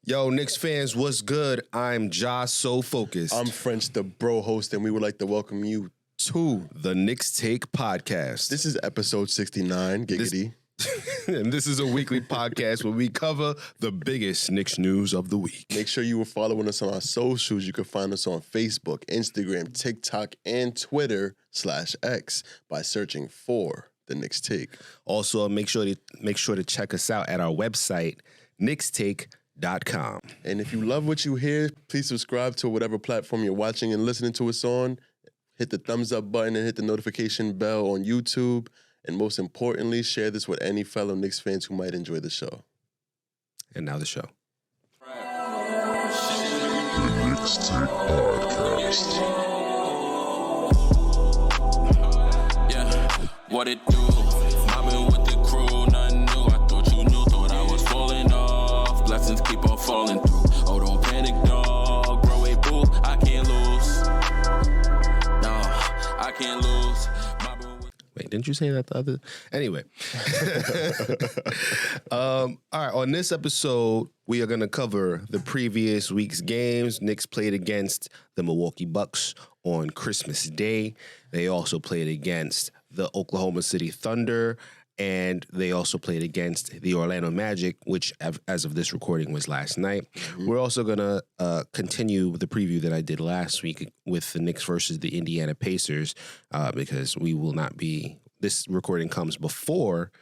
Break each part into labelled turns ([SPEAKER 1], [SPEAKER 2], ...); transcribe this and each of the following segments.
[SPEAKER 1] Yo, Knicks fans, what's good? I'm Josh So Focused.
[SPEAKER 2] I'm French, the bro host, and we would like to welcome you to
[SPEAKER 1] the Knicks Take podcast.
[SPEAKER 2] This is episode 69, giggity.
[SPEAKER 1] And this is a weekly podcast where we cover the biggest Knicks news of the week.
[SPEAKER 2] Make sure you are following us on our socials. You can find us on Facebook, Instagram, TikTok, and Twitter/X by searching for the Knicks Take.
[SPEAKER 1] Also, make sure to check us out at our website, theknickstake.com.
[SPEAKER 2] And if you love what you hear, please subscribe to whatever platform you're watching and listening to us on. Hit the thumbs up button and hit the notification bell on YouTube. And most importantly, share this with any fellow Knicks fans who might enjoy the show.
[SPEAKER 1] And now the show.
[SPEAKER 3] The Knicks Take Podcast.
[SPEAKER 4] Yeah, what it do? Mobbing with the crew, nothing new. I thought you knew, thought I was falling off. Blessings keep on falling through. Oh, don't panic, dog. Bro, a boo, I can't lose. No, I can't lose.
[SPEAKER 1] Wait, didn't you say that the other? Anyway. All right, on this episode, we are going to cover the previous week's games. Knicks played against the Milwaukee Bucks on Christmas Day. They also played against the Oklahoma City Thunder, and they also played against the Orlando Magic, which, as of this recording, was last night. Mm-hmm. We're also going to continue the preview that I did last week with the Knicks versus the Indiana Pacers, because we will not be... This recording comes before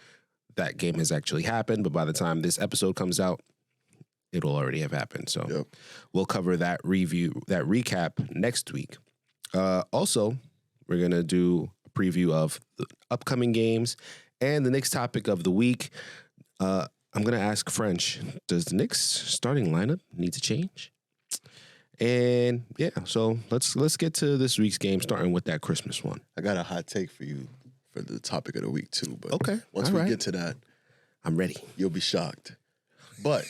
[SPEAKER 1] that game has actually happened, but by the time this episode comes out, it'll already have happened. So We'll cover that recap next week. Also, we're going to do a preview of the upcoming games and the Knicks topic of the week. I'm going to ask French, does the Knicks starting lineup need to change? And yeah, so let's get to this week's game, starting with that Christmas one.
[SPEAKER 2] I got a hot take for you for the topic of the week too, but
[SPEAKER 1] okay,
[SPEAKER 2] once we get to that,
[SPEAKER 1] I'm ready.
[SPEAKER 2] You'll be shocked. But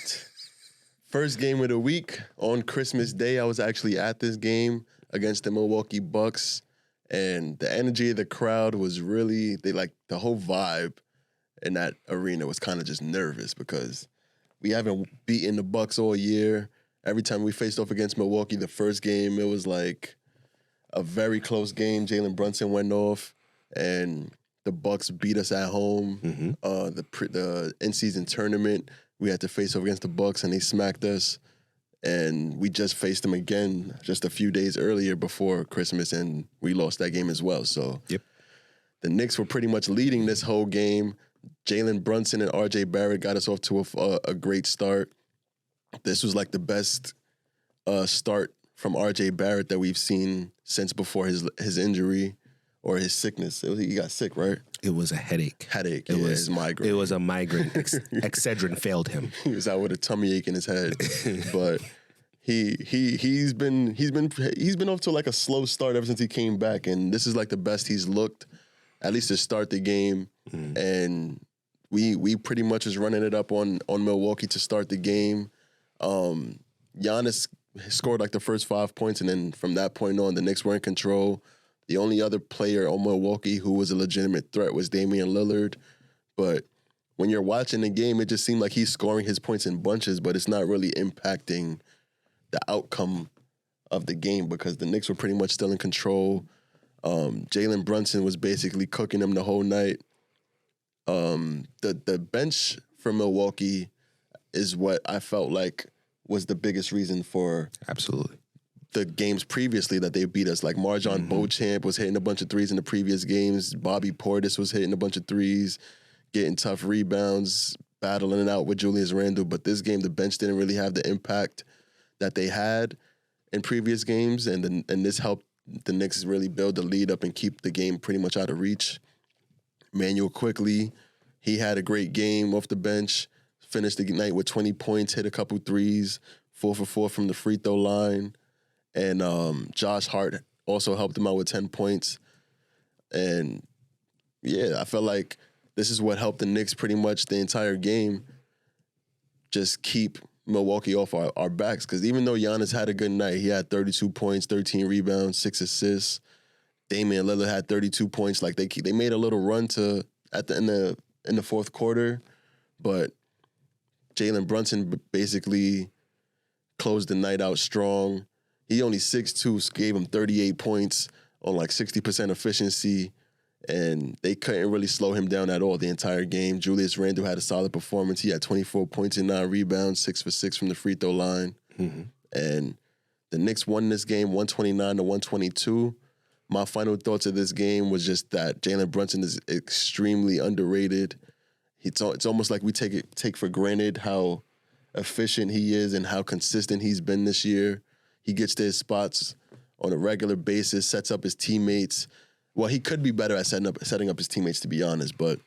[SPEAKER 2] first game of the week on Christmas Day, I was actually at this game against the Milwaukee Bucks, and the energy of the crowd was really, the whole vibe in that arena was kind of just nervous because we haven't beaten the Bucks all year. Every time we faced off against Milwaukee, the first game, it was like a very close game. Jalen Brunson went off, and the Bucks beat us at home. Mm-hmm. The in-season tournament, we had to face off against the Bucks, and they smacked us. And we just faced them again just a few days earlier before Christmas, and we lost that game as well. So the Knicks were pretty much leading this whole game. Jalen Brunson and RJ Barrett got us off to a great start. This was like the best start from RJ Barrett that we've seen since before his injury or his sickness. He got sick, right?
[SPEAKER 1] It was a headache.
[SPEAKER 2] It was his migraine.
[SPEAKER 1] It was a migraine. Excedrin failed him.
[SPEAKER 2] He was out with a tummy ache in his head, but he's been off to like a slow start ever since he came back, and this is like the best he's looked, at least to start the game. Mm. And we pretty much was running it up on Milwaukee to start the game. Giannis scored like the first 5 points, and then from that point on, the Knicks were in control. The only other player on Milwaukee who was a legitimate threat was Damian Lillard. But when you're watching the game, it just seemed like he's scoring his points in bunches, but it's not really impacting the outcome of the game because the Knicks were pretty much still in control. Jalen Brunson was basically cooking them the whole night. The bench for Milwaukee is what I felt like was the biggest reason for
[SPEAKER 1] absolutely
[SPEAKER 2] the games previously that they beat us. Like Marjon Beauchamp was hitting a bunch of threes in the previous games. Bobby Portis was hitting a bunch of threes, getting tough rebounds, battling it out with Julius Randle. But this game, the bench didn't really have the impact that they had in previous games, and this helped the Knicks really build the lead up and keep the game pretty much out of reach. Manuel Quickly, he had a great game off the bench, finished the night with 20 points, hit a couple threes, 4 for 4 from the free throw line. And Josh Hart also helped him out with 10 points. And, yeah, I felt like this is what helped the Knicks pretty much the entire game just keep Milwaukee off our backs. Because even though Giannis had a good night, he had 32 points, 13 rebounds, 6 assists. Damian Lillard had 32 points. Like, they made a little run in the fourth quarter, but Jalen Brunson basically closed the night out strong. He only 6'2", gave him 38 points on like 60% efficiency, and they couldn't really slow him down at all the entire game. Julius Randle had a solid performance. He had 24 points and 9 rebounds, 6 for 6 from the free throw line. Mm-hmm. And the Knicks won this game 129-122. My final thoughts of this game was just that Jalen Brunson is extremely underrated. It's almost like we take for granted how efficient he is and how consistent he's been this year. He gets to his spots on a regular basis, sets up his teammates. Well, he could be better at setting up his teammates, to be honest, but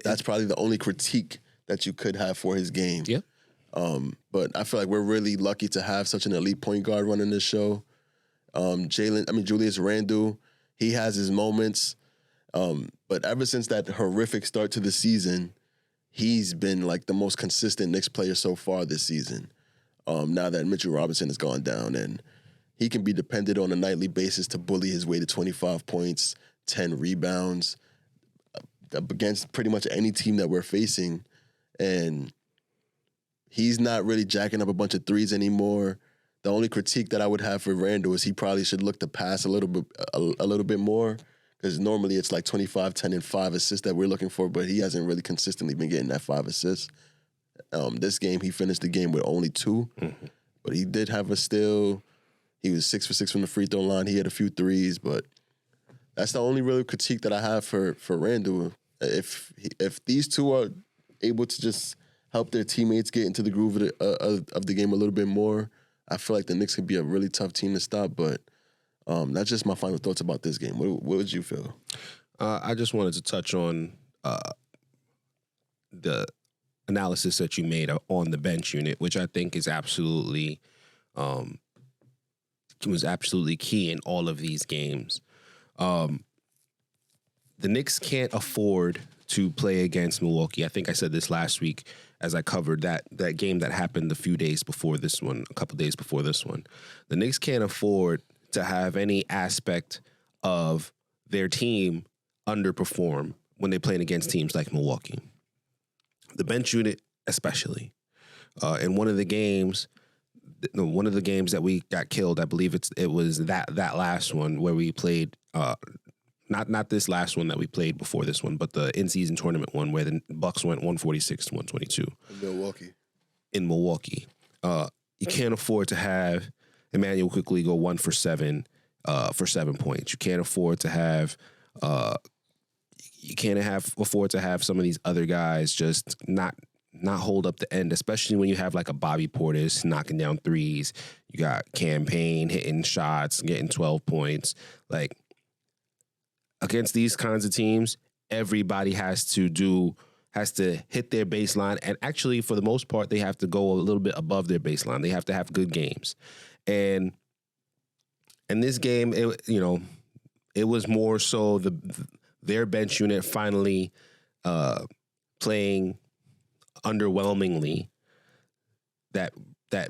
[SPEAKER 2] that's probably the only critique that you could have for his game.
[SPEAKER 1] Yeah.
[SPEAKER 2] But I feel like we're really lucky to have such an elite point guard running this show. Julius Randle, he has his moments. But ever since that horrific start to the season, he's been like the most consistent Knicks player so far this season. Now that Mitchell Robinson has gone down, and he can be depended on a nightly basis to bully his way to 25 points, 10 rebounds against pretty much any team that we're facing. And he's not really jacking up a bunch of threes anymore. The only critique that I would have for Randle is he probably should look to pass a little bit more, because normally it's like 25, 10, and 5 assists that we're looking for, but he hasn't really consistently been getting that 5 assists. This game, he finished the game with only 2, but he did have a steal. He was 6 for 6 from the free throw line. He had a few threes, but that's the only real critique that I have for Randle. If these two are able to just help their teammates get into the groove of the game a little bit more, I feel like the Knicks could be a really tough team to stop. But that's just my final thoughts about this game. What would you feel?
[SPEAKER 1] I just wanted to touch on the analysis that you made on the bench unit, which I think is absolutely key in all of these games. The Knicks can't afford to play against Milwaukee. I think I said this last week as I covered that game that happened a couple days before this one. The Knicks can't afford to have any aspect of their team underperform when they're playing against teams like Milwaukee. The bench unit especially. In one of the games that we got killed, I believe it was that last one where we played, not this last one that we played before this one, but the in-season tournament one where the Bucks went 146-122. In Milwaukee. You can't afford to have Emmanuel quickly go 1 for 7 for 7 points. You can't afford to have some of these other guys just not hold up the end, especially when you have like a Bobby Portis knocking down threes. You got Campaign hitting shots, getting 12 points. Like, against these kinds of teams, everybody has to hit their baseline. And actually, for the most part, they have to go a little bit above their baseline. They have to have good games. And in this game, it was more so their bench unit finally playing underwhelmingly that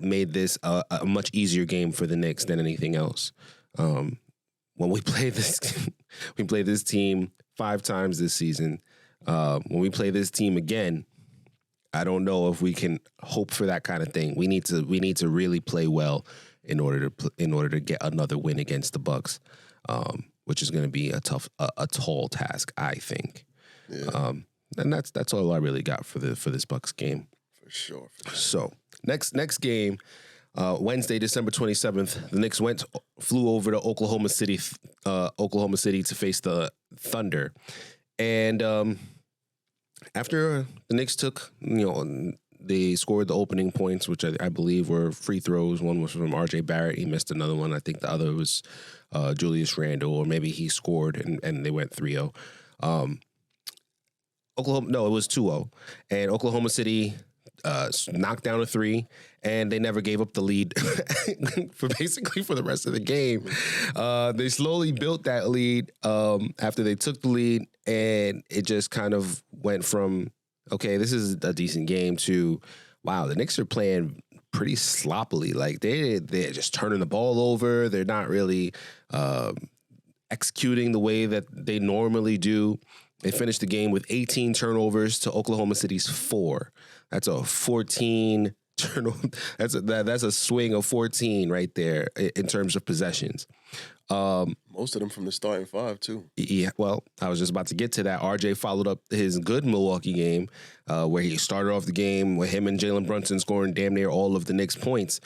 [SPEAKER 1] made this a much easier game for the Knicks than anything else. When we play this team 5 times this season. When we play this team again, I don't know if we can hope for that kind of thing. We need to really play well in order to get another win against the Bucks, which is going to be a tall task, I think. Yeah. And that's all I really got for this Bucks game.
[SPEAKER 2] For sure.
[SPEAKER 1] So next game, Wednesday, December 27th, the Knicks flew over to Oklahoma City to face the Thunder, and after the Knicks took, they scored the opening points, which I believe were free throws. One was from R.J. Barrett. He missed another one. I think the other was Julius Randle, or maybe he scored and they went 3-0. It was 2-0. And Oklahoma City knocked down a 3, and they never gave up the lead for the rest of the game. They slowly built that lead after they took the lead, and it just kind of went from, okay, this is a decent game, to, wow, the Knicks are playing pretty sloppily. Like, they're just turning the ball over. They're not really executing the way that they normally do. They finished the game with 18 turnovers to Oklahoma City's 4. That's a 14 turnover. That's a swing of 14 right there in terms of possessions.
[SPEAKER 2] Most of them from the starting five, too.
[SPEAKER 1] Yeah, well, I was just about to get to that. RJ followed up his good Milwaukee game where he started off the game with him and Jalen Brunson scoring damn near all of the Knicks' points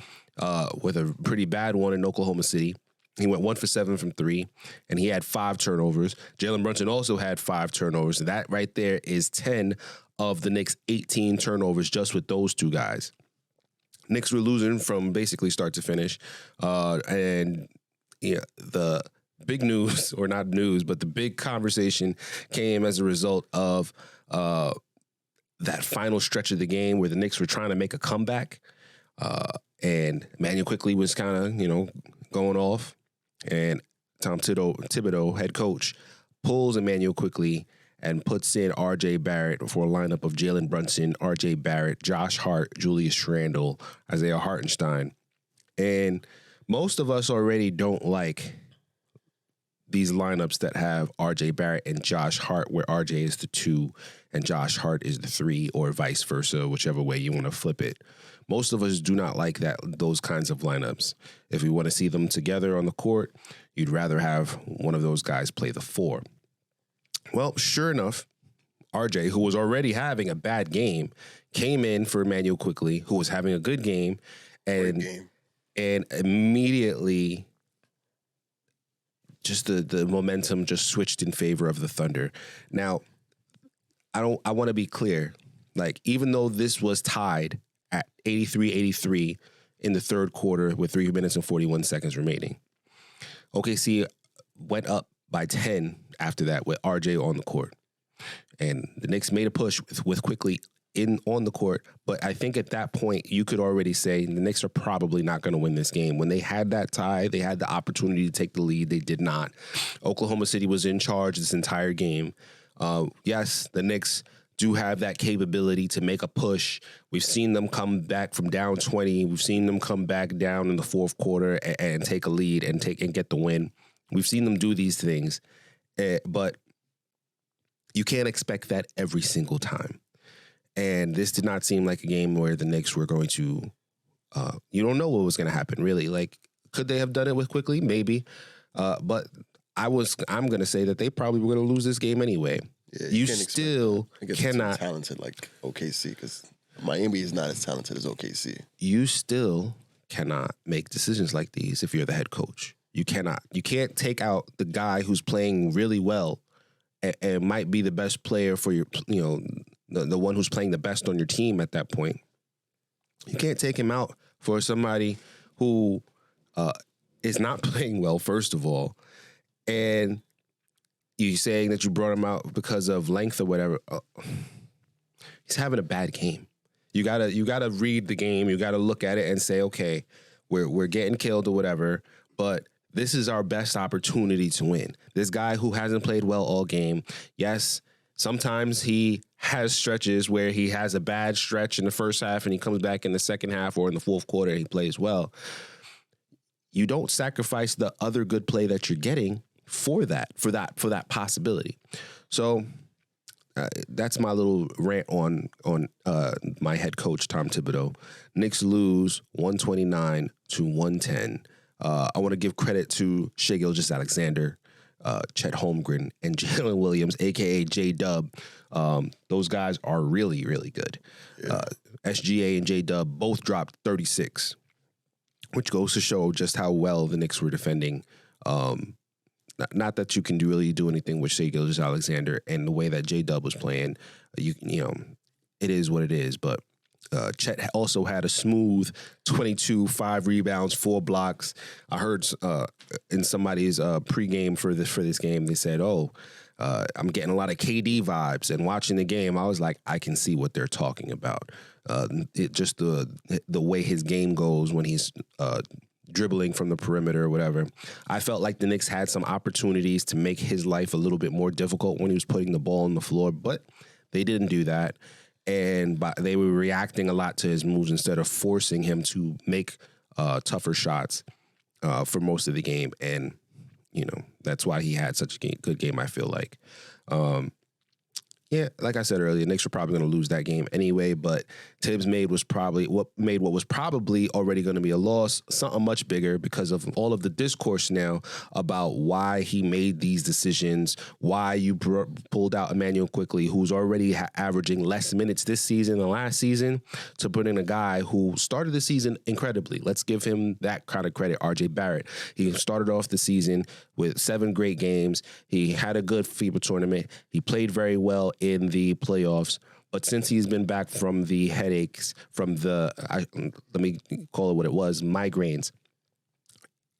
[SPEAKER 1] with a pretty bad one in Oklahoma City. He went 1 for 7 from 3, and he had 5 turnovers. Jalen Brunson also had 5 turnovers. That right there is 10 of the Knicks' 18 turnovers just with those two guys. Knicks were losing from basically start to finish. And yeah, the big news, or not news, but the big conversation came as a result of that final stretch of the game where the Knicks were trying to make a comeback. And Manuel Quickley was kind of, going off. And Tom Thibodeau, head coach, pulls Emmanuel Quickley and puts in R.J. Barrett for a lineup of Jalen Brunson, R.J. Barrett, Josh Hart, Julius Randle, Isaiah Hartenstein. And most of us already don't like these lineups that have R.J. Barrett and Josh Hart, where R.J. is the 2 and Josh Hart is the 3, or vice versa, whichever way you want to flip it. Most of us do not like those kinds of lineups. If we want to see them together on the court, you'd rather have one of those guys play the 4. Well, sure enough, RJ, who was already having a bad game, came in for Emmanuel Quickley, who was having a good game, and immediately just the momentum just switched in favor of the Thunder. Now, I want to be clear. Like, even though this was tied at 83-83 in the third quarter with 3 minutes and 41 seconds remaining, OKC went up by 10 after that with RJ on the court. And the Knicks made a push with Quickley on the court, but I think at that point you could already say the Knicks are probably not going to win this game. When they had that tie, they had the opportunity to take the lead. They did not. Oklahoma City was in charge this entire game. Yes, the Knicks do have that capability to make a push. We've seen them come back from down 20. We've seen them come back down in the fourth quarter and take a lead and get the win. We've seen them do these things, but you can't expect that every single time. And this did not seem like a game where the Knicks were going to, you don't know what was going to happen, really. Like, could they have done it with Quickley? Maybe. But I'm going to say that they probably were going to lose this game anyway.
[SPEAKER 2] Yeah,
[SPEAKER 1] you still cannot.
[SPEAKER 2] Talented like OKC, because Miami is not as talented as OKC.
[SPEAKER 1] You still cannot make decisions like these if you're the head coach. You cannot. You can't take out the guy who's playing really well and might be the best player for your, the one who's playing the best on your team at that point. You can't take him out for somebody who is not playing well, first of all, and you saying that you brought him out because of length or whatever. He's having a bad game. You gotta read the game. You gotta look at it and say, okay, we're getting killed or whatever, but this is our best opportunity to win. This guy who hasn't played well all game, yes, sometimes he has stretches where he has a bad stretch in the first half and he comes back in the second half or in the fourth quarter and he plays well. You don't sacrifice the other good play that you're getting for that possibility. So that's my little rant on my head coach, Tom Thibodeau. Knicks lose 129-110. I want to give credit to Shai Gilgeous-Alexander, Chet Holmgren, and Jalen Williams, a.k.a. J-Dub. Those guys are really, really good. Yeah. SGA and J-Dub both dropped 36, which goes to show just how well the Knicks were defending. Not that you can really do anything with Shai Gilgeous-Alexander and the way that J-Dub was playing. It is what it is, but Chet also had a smooth 22, 5 rebounds, 4 blocks. I heard in somebody's pregame for this game, they said, I'm getting a lot of KD vibes. And watching the game, I was like, I can see what they're talking about. Just the way his game goes when he's dribbling from the perimeter or whatever. I felt like the Knicks had some opportunities to make his life a little bit more difficult when he was putting the ball on the floor, but they didn't do that. And they were reacting a lot to his moves instead of forcing him to make tougher shots for most of the game. And, that's why he had such a good game, I feel like. Yeah, like I said earlier, Knicks were probably going to lose that game anyway, but Tibbs made what was probably already going to be a loss something much bigger because of all of the discourse now about why he made these decisions, why you pulled out Emmanuel Quickly, who's already averaging less minutes this season than last season, to put in a guy who started the season incredibly. Let's give him that kind of credit, RJ Barrett. He started off the season with 7 great games. He had a good FIBA tournament. He played very well in the playoffs, but since he's been back from the headaches, from the, let me call it what it was, migraines,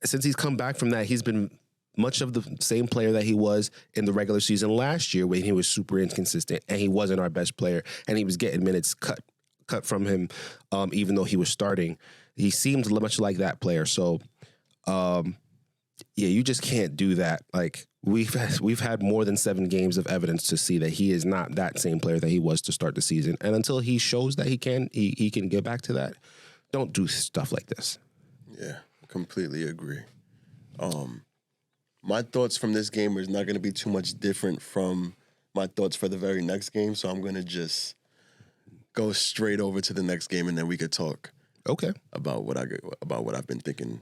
[SPEAKER 1] since he's come back from that, he's been much of the same player that he was in the regular season last year when he was super inconsistent and he wasn't our best player and he was getting minutes cut from him, even though he was starting. He seemed much like that player. So, yeah, you just can't do that. Like, we've had more than 7 games of evidence to see that he is not that same player that he was to start the season. And until he shows that he can get back to that, don't do stuff like this.
[SPEAKER 2] Yeah, completely agree. My thoughts from this game is not going to be too much different from my thoughts for the very next game, so I'm going to just go straight over to the next game, and then we could talk about what I've been thinking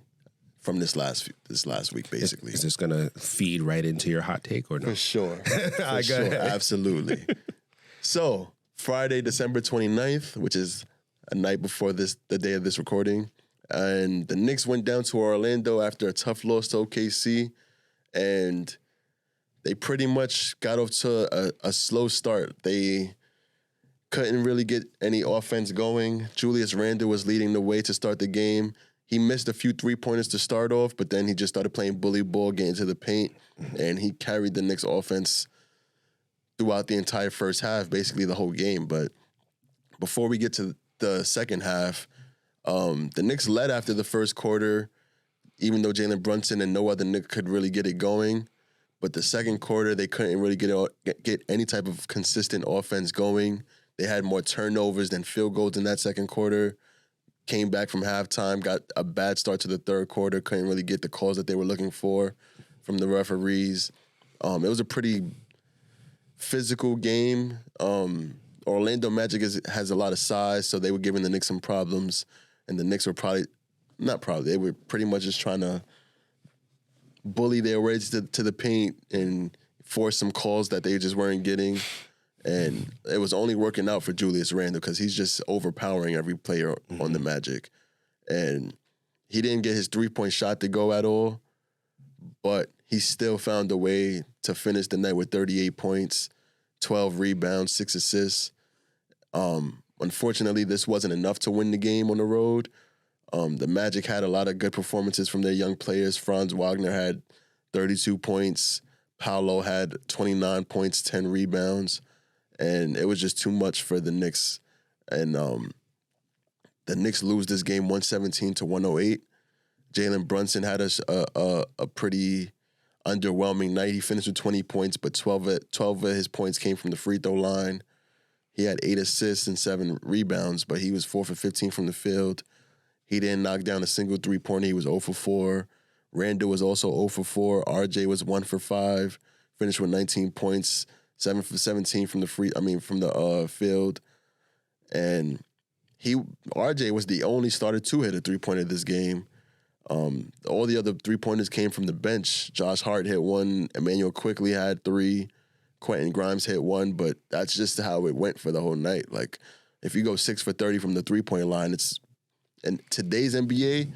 [SPEAKER 2] from this last week, basically.
[SPEAKER 1] Is this going to feed right into your hot take or no?
[SPEAKER 2] For sure. For sure. Absolutely. So, Friday, December 29th, which is a night before the day of this recording, and the Knicks went down to Orlando after a tough loss to OKC, and they pretty much got off to a slow start. They couldn't really get any offense going. Julius Randle was leading the way to start the game. He missed a few three-pointers to start off, but then he just started playing bully ball, getting to the paint, and he carried the Knicks offense throughout the entire first half, basically the whole game. But before we get to the second half, the Knicks led after the first quarter, even though Jalen Brunson and no other Knick could really get it going. But the second quarter, they couldn't really get any type of consistent offense going. They had more turnovers than field goals in that second quarter. Came back from halftime, got a bad start to the third quarter, couldn't really get the calls that they were looking for from the referees. It was a pretty physical game. Orlando Magic has a lot of size, so they were giving the Knicks some problems, and the Knicks were they were pretty much just trying to bully their way to the paint and force some calls that they just weren't getting. And it was only working out for Julius Randle because he's just overpowering every player on the Magic. And he didn't get his three-point shot to go at all, but he still found a way to finish the night with 38 points, 12 rebounds, 6 assists. Unfortunately, this wasn't enough to win the game on the road. The Magic had a lot of good performances from their young players. Franz Wagner had 32 points. Paolo had 29 points, 10 rebounds. And it was just too much for the Knicks. And the Knicks lose this game 117-108. Jalen Brunson had a pretty underwhelming night. He finished with 20 points, but 12 of his points came from the free throw line. He had 8 assists and 7 rebounds, but he was 4 for 15 from the field. He didn't knock down a single three-pointer. He was 0 for 4. Randle was also 0 for 4. RJ was 1 for 5, finished with 19 points. 7 for 17 from the field. And RJ was the only starter to hit a three-pointer this game. All the other three-pointers came from the bench. Josh Hart hit 1, Emmanuel Quickly had 3, Quentin Grimes hit 1, but that's just how it went for the whole night. Like, if you go 6 for 30 from the three-point line, in today's NBA,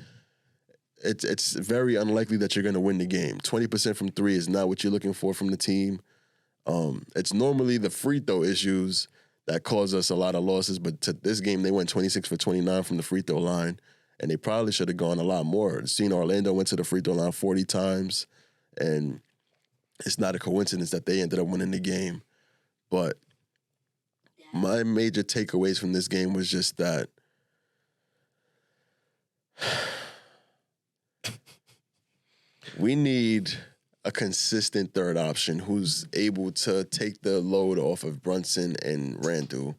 [SPEAKER 2] it's very unlikely that you're going to win the game. 20% from 3 is not what you're looking for from the team. It's normally the free throw issues that cause us a lot of losses, but to this game, they went 26 for 29 from the free throw line, and they probably should have gone a lot more. Seeing Orlando went to the free throw line 40 times, and it's not a coincidence that they ended up winning the game. But my major takeaways from this game was just that we need a consistent third option who's able to take the load off of Brunson and Randle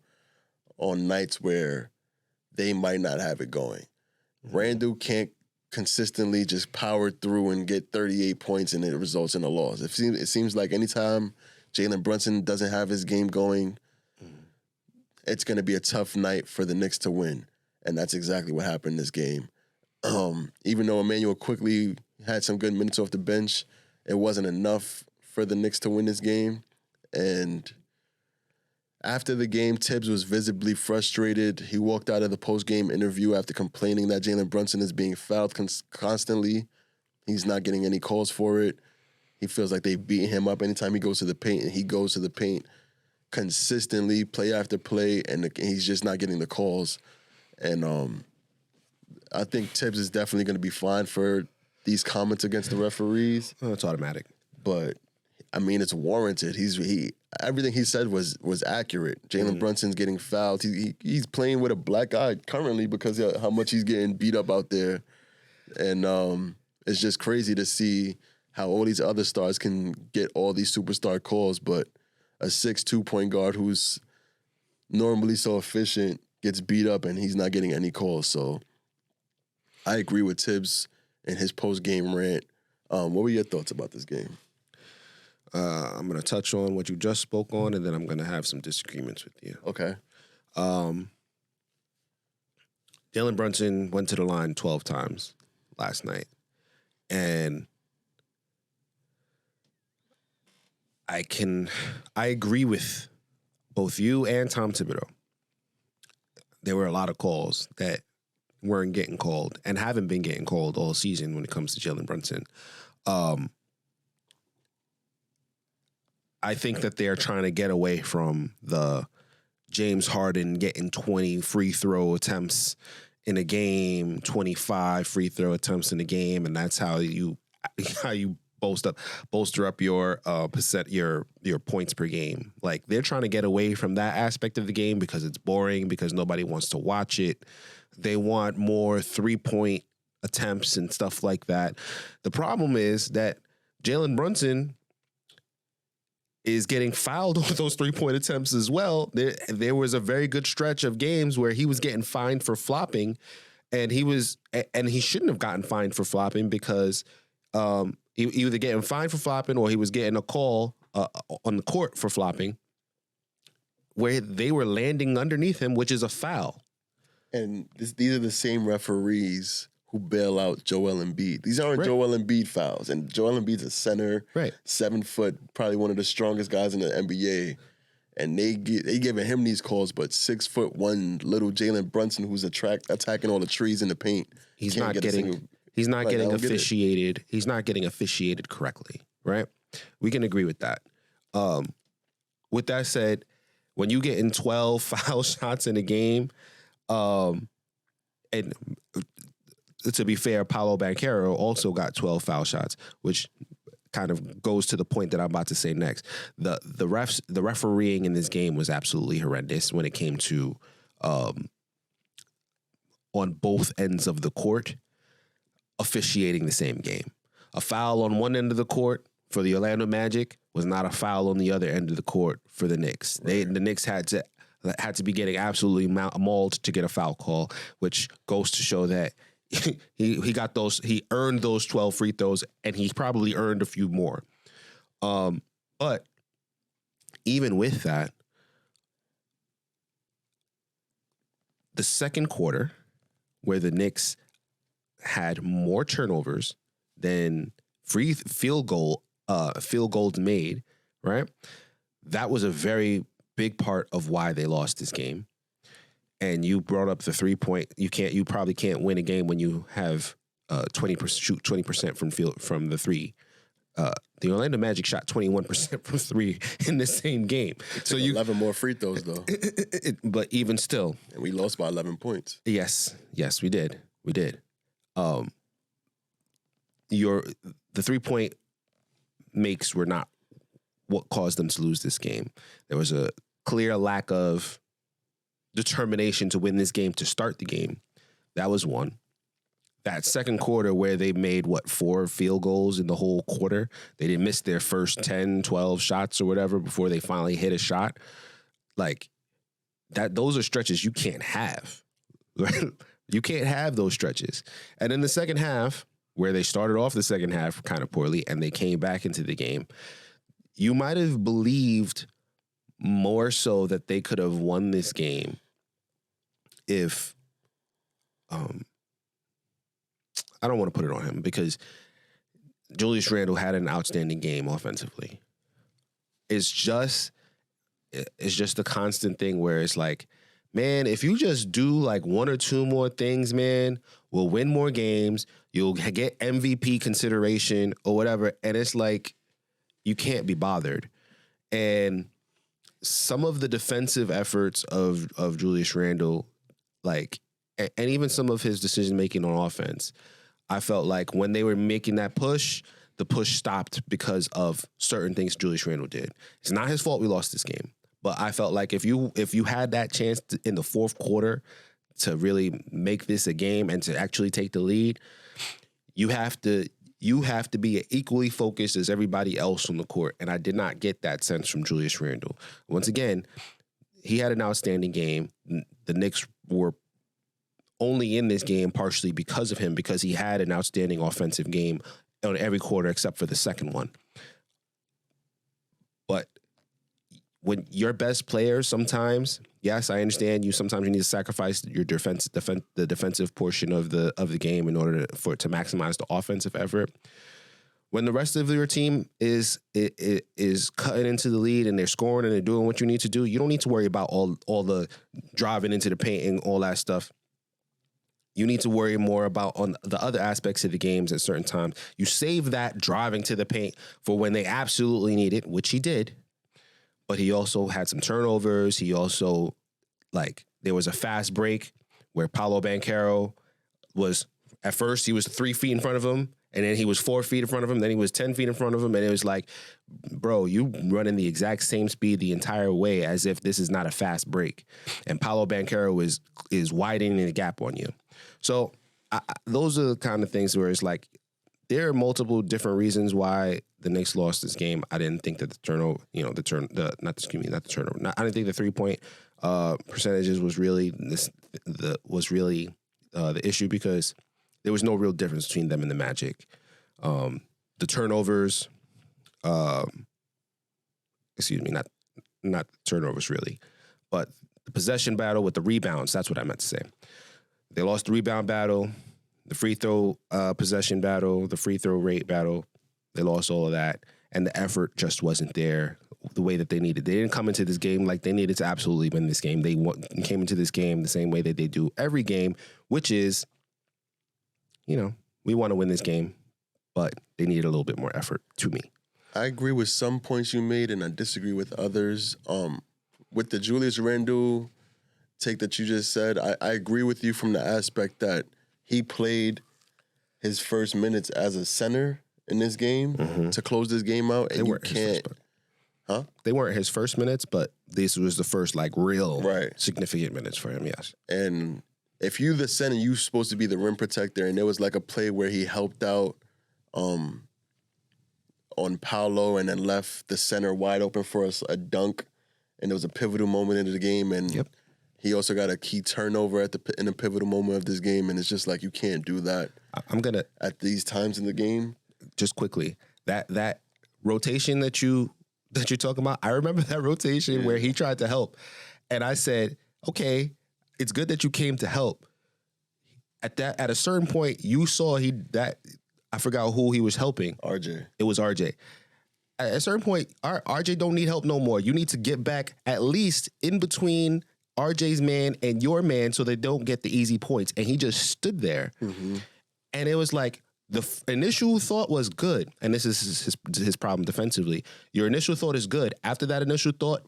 [SPEAKER 2] on nights where they might not have it going. Randle can't consistently just power through and get 38 points and it results in a loss. It seems like anytime Jalen Brunson doesn't have his game going, it's going to be a tough night for the Knicks to win. And that's exactly what happened in this game. Even though Emmanuel quickly had some good minutes off the bench, it wasn't enough for the Knicks to win this game. And after the game, Tibbs was visibly frustrated. He walked out of the post-game interview after complaining that Jalen Brunson is being fouled constantly. He's not getting any calls for it. He feels like they beat him up anytime he goes to the paint, and he goes to the paint consistently, play after play, and he's just not getting the calls. And I think Tibbs is definitely going to be fined for these comments against the referees.
[SPEAKER 1] Oh, it's automatic.
[SPEAKER 2] But, I mean, it's warranted. Everything he said was accurate. Jalen Brunson's getting fouled. He's playing with a black eye currently because of how much he's getting beat up out there. And it's just crazy to see how all these other stars can get all these superstar calls, but a 6'2" point guard who's normally so efficient gets beat up and he's not getting any calls. So I agree with Tibbs in his post-game rant. What were your thoughts about this game?
[SPEAKER 1] I'm going to touch on what you just spoke on, and then I'm going to have some disagreements with you.
[SPEAKER 2] Okay.
[SPEAKER 1] Jalen Brunson went to the line 12 times last night. And I agree with both you and Tom Thibodeau. There were a lot of calls that weren't getting called and haven't been getting called all season when it comes to Jalen Brunson. I think that they're trying to get away from the James Harden getting 20 free throw attempts in a game, 25 free throw attempts in a game, and that's how you bolster up your your points per game. Like, they're trying to get away from that aspect of the game because it's boring, because nobody wants to watch it. They want more 3-point attempts and stuff like that. The problem is that Jalen Brunson is getting fouled on those 3-point attempts as well. There was a very good stretch of games where he was getting fined for flopping, and he shouldn't have gotten fined for flopping because he either getting fined for flopping or he was getting a call on the court for flopping where they were landing underneath him, which is a foul.
[SPEAKER 2] And these are the same referees who bail out Joel Embiid. These aren't
[SPEAKER 1] Right.
[SPEAKER 2] Joel Embiid fouls. And Joel Embiid's a center,
[SPEAKER 1] Right.
[SPEAKER 2] 7 foot, probably one of the strongest guys in the NBA. And they giving him these calls, but 6'1" little Jalen Brunson, who's attacking all the trees in the paint.
[SPEAKER 1] He's
[SPEAKER 2] can't
[SPEAKER 1] not
[SPEAKER 2] get a
[SPEAKER 1] getting
[SPEAKER 2] single-
[SPEAKER 1] he's not
[SPEAKER 2] Like, I
[SPEAKER 1] getting
[SPEAKER 2] don't get it.
[SPEAKER 1] officiated. He's not getting officiated correctly, right? We can agree with that. With that said, when you get in 12 foul shots in a game, and to be fair, Paolo Banchero also got 12 foul shots, which kind of goes to the point that I'm about to say next. The refereeing in this game was absolutely horrendous when it came to on both ends of the court officiating the same game. A foul on one end of the court for the Orlando Magic was not a foul on the other end of the court for the Knicks. The Knicks had to be getting absolutely mauled to get a foul call, which goes to show that he earned those 12 free throws, and he probably earned a few more. But even with that, the second quarter, where the Knicks had more turnovers than field goals made, right? That was a very big part of why they lost this game. And you brought up the 3-point. You probably can't win a game when you have 20% from the three. The Orlando Magic shot 21% from three in the same game.
[SPEAKER 2] So 11 more free throws though,
[SPEAKER 1] but even still,
[SPEAKER 2] and we lost by 11 points.
[SPEAKER 1] Yes, we did. The 3-point makes were not what caused them to lose this game. There was a clear lack of determination to win this game to start the game. That was one. That second quarter where they made, 4 field goals in the whole quarter. They didn't miss their first 10, 12 shots or whatever before they finally hit a shot. Like, those are stretches you can't have. You can't have those stretches. And in the second half, where they started off the second half kind of poorly and they came back into the game, you might have believed more so that they could have won this game if, I don't want to put it on him because Julius Randle had an outstanding game offensively. It's just the constant thing where it's like, man, if you just do like one or two more things, man, we'll win more games. You'll get MVP consideration or whatever. And it's like, you can't be bothered. And some of the defensive efforts of Julius Randle, like, and even some of his decision-making on offense, I felt like when they were making that push, the push stopped because of certain things Julius Randle did. It's not his fault we lost this game. But I felt like if you had that chance in the fourth quarter to really make this a game and to actually take the lead, you have to be equally focused as everybody else on the court. And I did not get that sense from Julius Randle. Once again, he had an outstanding game. The Knicks were only in this game partially because of him, because he had an outstanding offensive game on every quarter except for the second one. But when your best players, sometimes, yes, I understand sometimes you need to sacrifice your the defensive portion of the game in order for it to maximize the offensive effort. When the rest of your team is cutting into the lead and they're scoring and they're doing what you need to do, you don't need to worry about all the driving into the paint and all that stuff. You need to worry more about on the other aspects of the games at certain times. You save that driving to the paint for when they absolutely need it, which he did. But he also had some turnovers. He also, there was a fast break where Paolo Banchero was, at first, he was 3 feet in front of him, and then he was 4 feet in front of him, then he was 10 feet in front of him, and it was like, bro, you running the exact same speed the entire way as if this is not a fast break. And Paolo Banchero is widening the gap on you. So those are the kind of things where it's like, there are multiple different reasons why the Knicks lost this game. I didn't think that the turnover, I didn't think the 3-point percentages was really the issue, because there was no real difference between them and the Magic. The turnovers, not turnovers really, but the possession battle with the rebounds. That's what I meant to say. They lost the rebound battle, the free throw possession battle, the free throw rate battle. They lost all of that, and the effort just wasn't there the way that they needed. They didn't come into this game like they needed to absolutely win this game. They came into this game the same way that they do every game, which is, we want to win this game, but they needed a little bit more effort to me.
[SPEAKER 2] I agree with some points you made, and I disagree with others. With the Julius Randle take that you just said, I agree with you from the aspect that he played his first minutes as a center in this game to close this game out, and you can't.
[SPEAKER 1] They weren't his first minutes, but this was the first real significant minutes for him. Yes,
[SPEAKER 2] and if you the center, you supposed to be the rim protector, and there was a play where he helped out on Paolo and then left the center wide open for a dunk, and there was a pivotal moment into the game, and he also got a key turnover in a pivotal moment of this game, and it's just you can't do that.
[SPEAKER 1] I'm gonna
[SPEAKER 2] at these times in the game.
[SPEAKER 1] Just quickly, that rotation that you're talking about, I remember that rotation where he tried to help, and I said, okay, it's good that you came to help. At a certain point, you saw I forgot who he was helping.
[SPEAKER 2] RJ.
[SPEAKER 1] It was RJ. At a certain point, RJ don't need help no more. You need to get back at least in between RJ's man and your man so they don't get the easy points. And he just stood there. Mm-hmm. And it was the initial thought was good. And this is his problem defensively. Your initial thought is good. After that initial thought,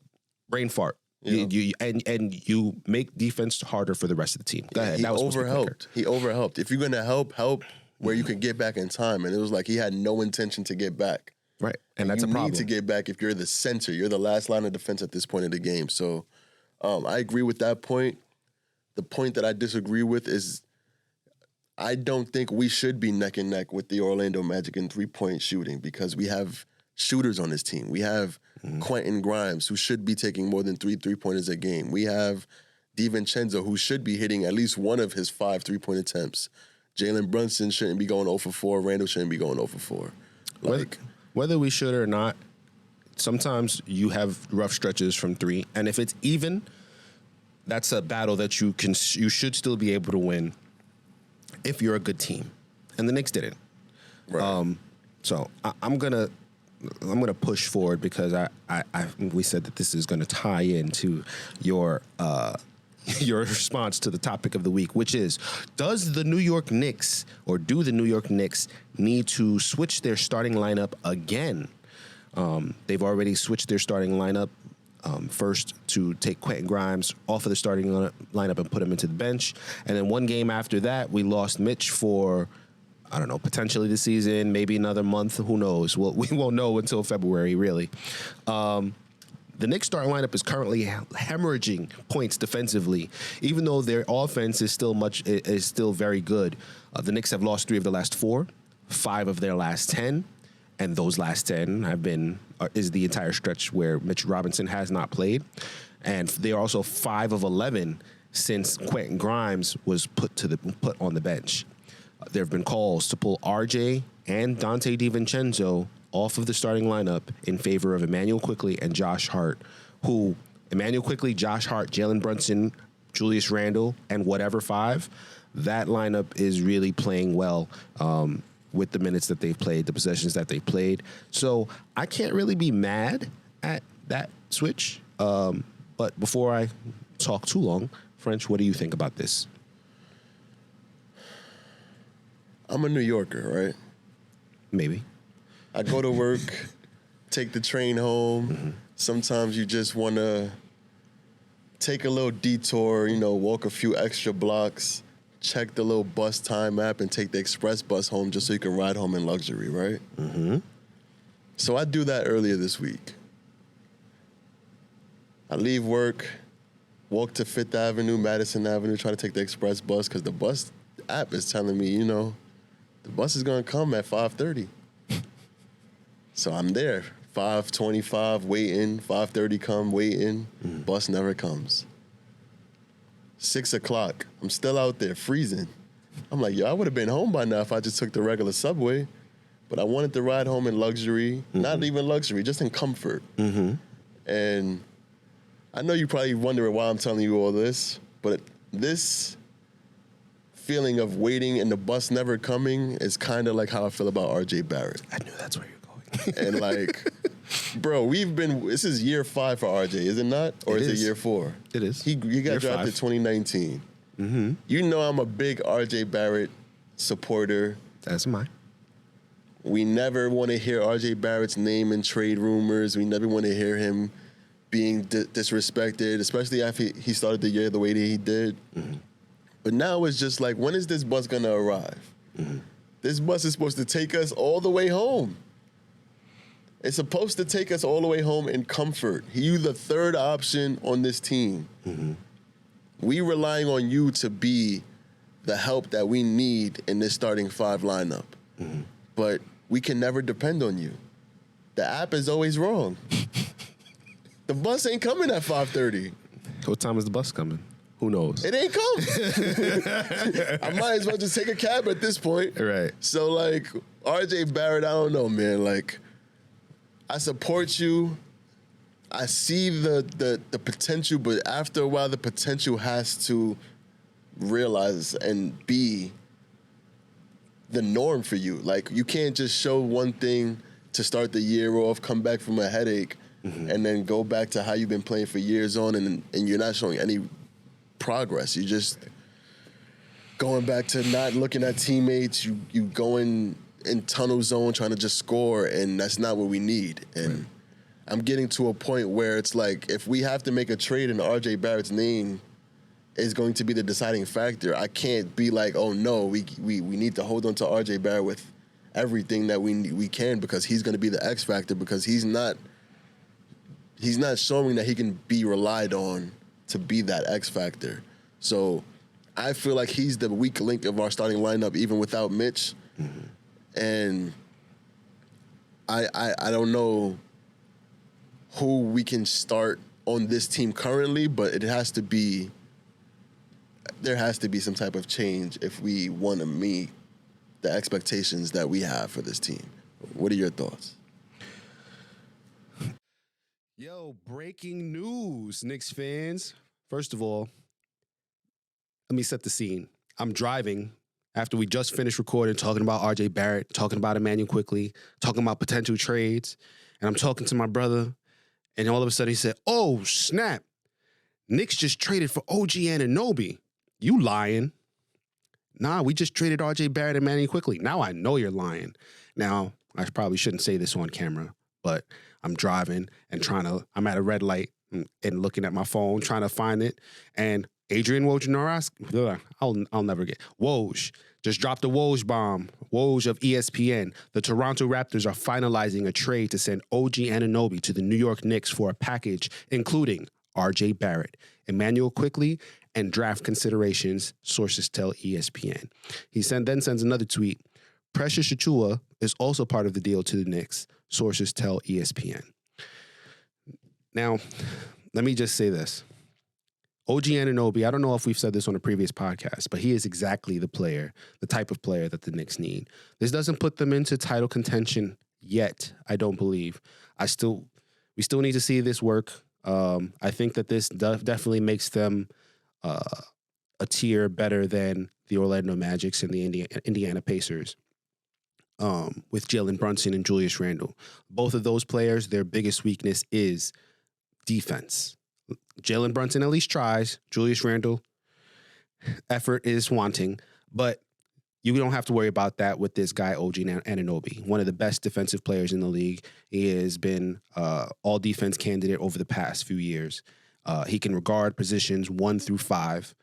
[SPEAKER 1] brain fart. Yeah. You make defense harder for the rest of the team. Go ahead.
[SPEAKER 2] He overhelped. If you're going to help where you can get back in time. And it was he had no intention to get back.
[SPEAKER 1] Right. And that's a problem.
[SPEAKER 2] You need to get back if you're the center. You're the last line of defense at this point in the game. So I agree with that point. The point that I disagree with is I don't think we should be neck and neck with the Orlando Magic in 3-point shooting, because we have shooters on this team. We have Quentin Grimes, who should be taking more than 3 3-pointers a game. We have DiVincenzo, who should be hitting at least one of his 5 3-point attempts. Jalen Brunson shouldn't be going 0 for 4. Randall shouldn't be going 0 for 4.
[SPEAKER 1] Whether we should or not, sometimes you have rough stretches from 3, and if it's even, that's a battle that you should still be able to win if you're a good team. And the Knicks didn't.
[SPEAKER 2] Right.
[SPEAKER 1] So I'm gonna push forward because we said that this is gonna tie into your response to the topic of the week, which is, do the New York Knicks need to switch their starting lineup again? They've already switched their starting lineup. First to take Quentin Grimes off of the starting lineup and put him into the bench. And then one game after that, we lost Mitch for, I don't know, potentially the season, maybe another month. Who knows? Well, we won't know until February, really. The Knicks starting lineup is currently hemorrhaging points defensively, even though their offense is still very good. The Knicks have lost 3 of the last 4, 5 of their last 10. And those last 10 is the entire stretch where Mitch Robinson has not played. And they are also 5 of 11 since Quentin Grimes was put on the bench. There have been calls to pull RJ and Dante DiVincenzo off of the starting lineup in favor of Emmanuel Quickley and Josh Hart, who Emmanuel Quickley, Josh Hart, Jalen Brunson, Julius Randle, and whatever 5, that lineup is really playing well. With the minutes that they've played, the possessions that they've played. So I can't really be mad at that switch. But before I talk too long, French, what do you think about this?
[SPEAKER 2] I'm a New Yorker, right?
[SPEAKER 1] Maybe.
[SPEAKER 2] I go to work, take the train home. Mm-hmm. Sometimes you just want to take a little detour, walk a few extra blocks, check the little bus time app and take the express bus home just so you can ride home in luxury, right?
[SPEAKER 1] Mm-hmm.
[SPEAKER 2] So I do that earlier this week. I leave work, walk to 5th Avenue, Madison Avenue, try to take the express bus because the bus app is telling me, the bus is going to come at 5:30. So I'm there, 5:25, waiting, 5:30 come, waiting. Bus never comes. 6 o'clock, I'm still out there freezing. I'm like, I would have been home by now if I just took the regular subway. But I wanted to ride home in luxury, not even luxury, just in comfort. Mm-hmm. And I know you're probably wondering why I'm telling you all this, but this feeling of waiting and the bus never coming is kind of like how I feel about RJ Barrett.
[SPEAKER 1] I knew that's where you're going.
[SPEAKER 2] And bro, this is year 5 for RJ, is it not? Or is it year 4?
[SPEAKER 1] It is.
[SPEAKER 2] He got
[SPEAKER 1] year
[SPEAKER 2] drafted
[SPEAKER 1] 5.
[SPEAKER 2] 2019. Mm-hmm. You know I'm a big RJ Barrett supporter.
[SPEAKER 1] As am I.
[SPEAKER 2] We never want to hear RJ Barrett's name in trade rumors. We never want to hear him being disrespected, especially after he started the year the way that he did. Mm-hmm. But now it's just like, when is this bus going to arrive? Mm-hmm. This bus is supposed to take us all the way home. It's supposed to take us all the way home in comfort. You the third option on this team. Mm-hmm. We relying on you to be the help that we need in this starting 5 lineup. Mm-hmm. But we can never depend on you. The app is always wrong. The bus ain't coming at 5:30.
[SPEAKER 1] What time is the bus coming? Who knows?
[SPEAKER 2] It ain't come. I might as well just take a cab at this point.
[SPEAKER 1] Right.
[SPEAKER 2] So, RJ Barrett, I don't know, man. I support you. I see the potential, but after a while, the potential has to realize and be the norm for you. You can't just show one thing to start the year off, come back from a headache, and then go back to how you've been playing for years on, and you're not showing any progress. You're just going back to not looking at teammates. You going in tunnel zone trying to just score, and that's not what we need. And right. I'm getting to a point where it's like, if we have to make a trade and RJ Barrett's name is going to be the deciding factor, I can't be like, oh no, we need to hold on to RJ Barrett with everything that we can, because he's going to be the X factor, because he's not showing that he can be relied on to be that X factor. So I feel like he's the weak link of our starting lineup, even without Mitch. Mm-hmm. And I don't know who we can start on this team currently, but there has to be some type of change if we want to meet the expectations that we have for this team. What are your thoughts?
[SPEAKER 1] Yo, breaking news, Knicks fans. First of all, let me set the scene. I'm driving after we just finished recording, talking about RJ Barrett, talking about Emmanuel Quickly, talking about potential trades. And I'm talking to my brother, and all of a sudden he said, oh, snap. Knicks just traded for OG Anunoby. You lying. Nah, we just traded RJ Barrett and Emmanuel Quickly. Now I know you're lying. Now, I probably shouldn't say this on camera, but I'm driving and I'm at a red light and looking at my phone, trying to find it. And Adrian Wojnarowski, I'll never get, Woj, just dropped a Woj bomb. Woj of ESPN. The Toronto Raptors are finalizing a trade to send OG Anunoby to the New York Knicks for a package, including RJ Barrett, Emmanuel Quickly, and draft considerations, sources tell ESPN. He then sends another tweet. Precious Achiuwa is also part of the deal to the Knicks, sources tell ESPN. Now, let me just say this. OG Anunoby, I don't know if we've said this on a previous podcast, but he is exactly the type of player that the Knicks need. This doesn't put them into title contention yet, I don't believe. We still need to see this work. I think that this definitely makes them a tier better than the Orlando Magics and the Indiana Pacers. With Jalen Brunson and Julius Randle. Both of those players, their biggest weakness is defense. Jalen Brunson at least tries. Julius Randle, effort is wanting. But you don't have to worry about that with this guy, OG Anunoby, one of the best defensive players in the league. He has been all-defense candidate over the past few years. He can regard positions 1 through 5,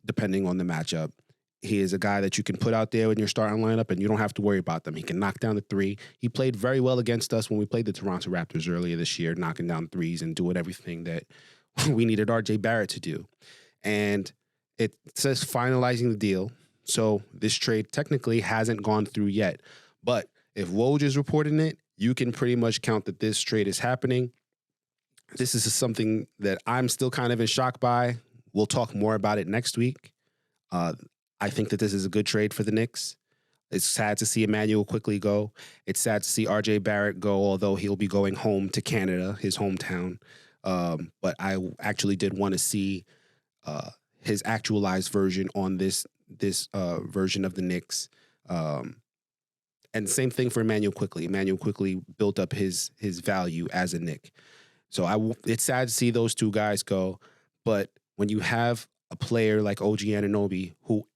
[SPEAKER 1] depending on the matchup. He is a guy that you can put out there in your starting lineup, and you don't have to worry about them. He can knock down the 3. He played very well against us when we played the Toronto Raptors earlier this year, knocking down 3s and doing everything that we needed RJ Barrett to do. And it says finalizing the deal. So this trade technically hasn't gone through yet. But if Woj is reporting it, you can pretty much count that this trade is happening. This is something that I'm still kind of in shock by. We'll talk more about it next week. I think that this is a good trade for the Knicks. It's sad to see Emmanuel Quickly go. It's sad to see RJ Barrett go, although he'll be going home to Canada, his hometown. But I actually did want to see his actualized version on this version of the Knicks. And the same thing for Emmanuel Quickly. Emmanuel Quickly built up his value as a Knick. So it's sad to see those two guys go. But when you have a player like OG Anunoby, who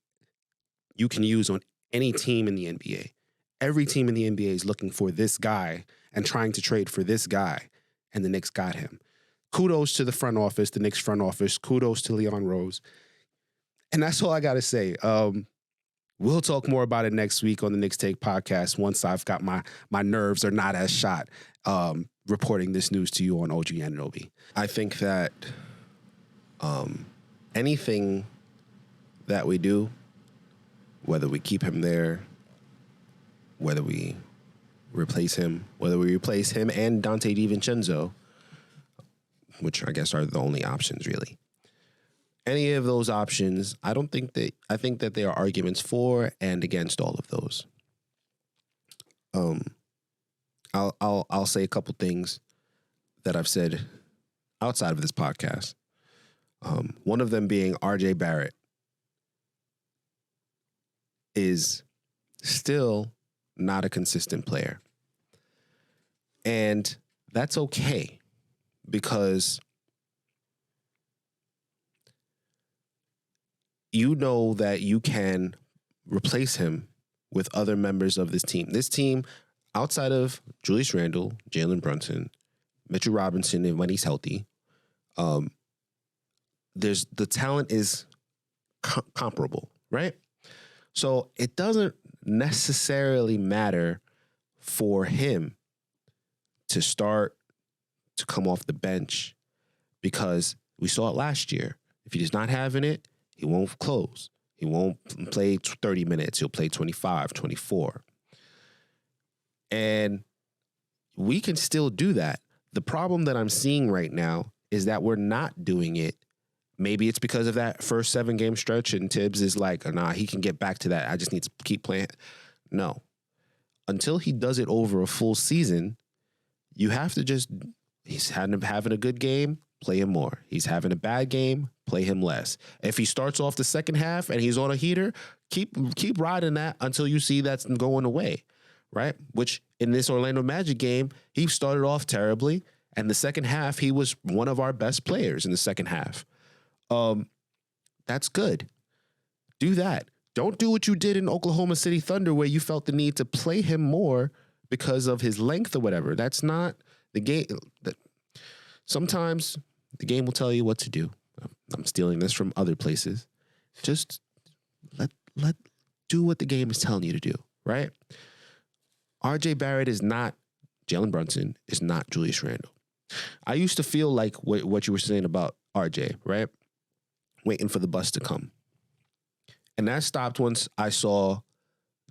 [SPEAKER 1] you can use on any team in the NBA, every team in the NBA is looking for this guy and trying to trade for this guy, and the Knicks got him. Kudos to the front office, the Knicks front office. Kudos to Leon Rose. And that's all I got to say. We'll talk more about it next week on the Knicks Take podcast once I've got my nerves are not as shot reporting this news to you on OG Anunoby. I think that anything that we do, whether we keep him there, whether we replace him and Dante DiVincenzo, which I guess are the only options really. Any of those options, I think that there are arguments for and against all of those. I'll say a couple things that I've said outside of this podcast. One of them being RJ Barrett is still not a consistent player. And that's okay, because you know that you can replace him with other members of this team. This team, outside of Julius Randle, Jalen Brunson, Mitchell Robinson, and when he's healthy, the talent is comparable, right? So it doesn't necessarily matter for him to start, to come off the bench, because we saw it last year. If he's not having it, he won't close. He won't play 30 minutes. He'll play 25, 24. And we can still do that. The problem that I'm seeing right now is that we're not doing it. Maybe it's because of that first 7-game stretch and Tibbs is like, nah, he can get back to that. I just need to keep playing. No. Until he does it over a full season, you have to just He's having a good game, play him more. He's having a bad game, play him less. If he starts off the second half and he's on a heater, keep riding that until you see that's going away, right? Which in this Orlando Magic game, he started off terribly, and the second half he was one of our best players in the second half. That's good. Do that. Don't do what you did in Oklahoma City Thunder where you felt the need to play him more because of his length or whatever. That's not the game. Sometimes the game will tell you what to do. I'm stealing this from other places. Just let do what the game is telling you to do, right? RJ Barrett is not Jalen Brunson, is not Julius Randle. I used to feel like what you were saying about RJ, right? Waiting for the bus to come. And that stopped once I saw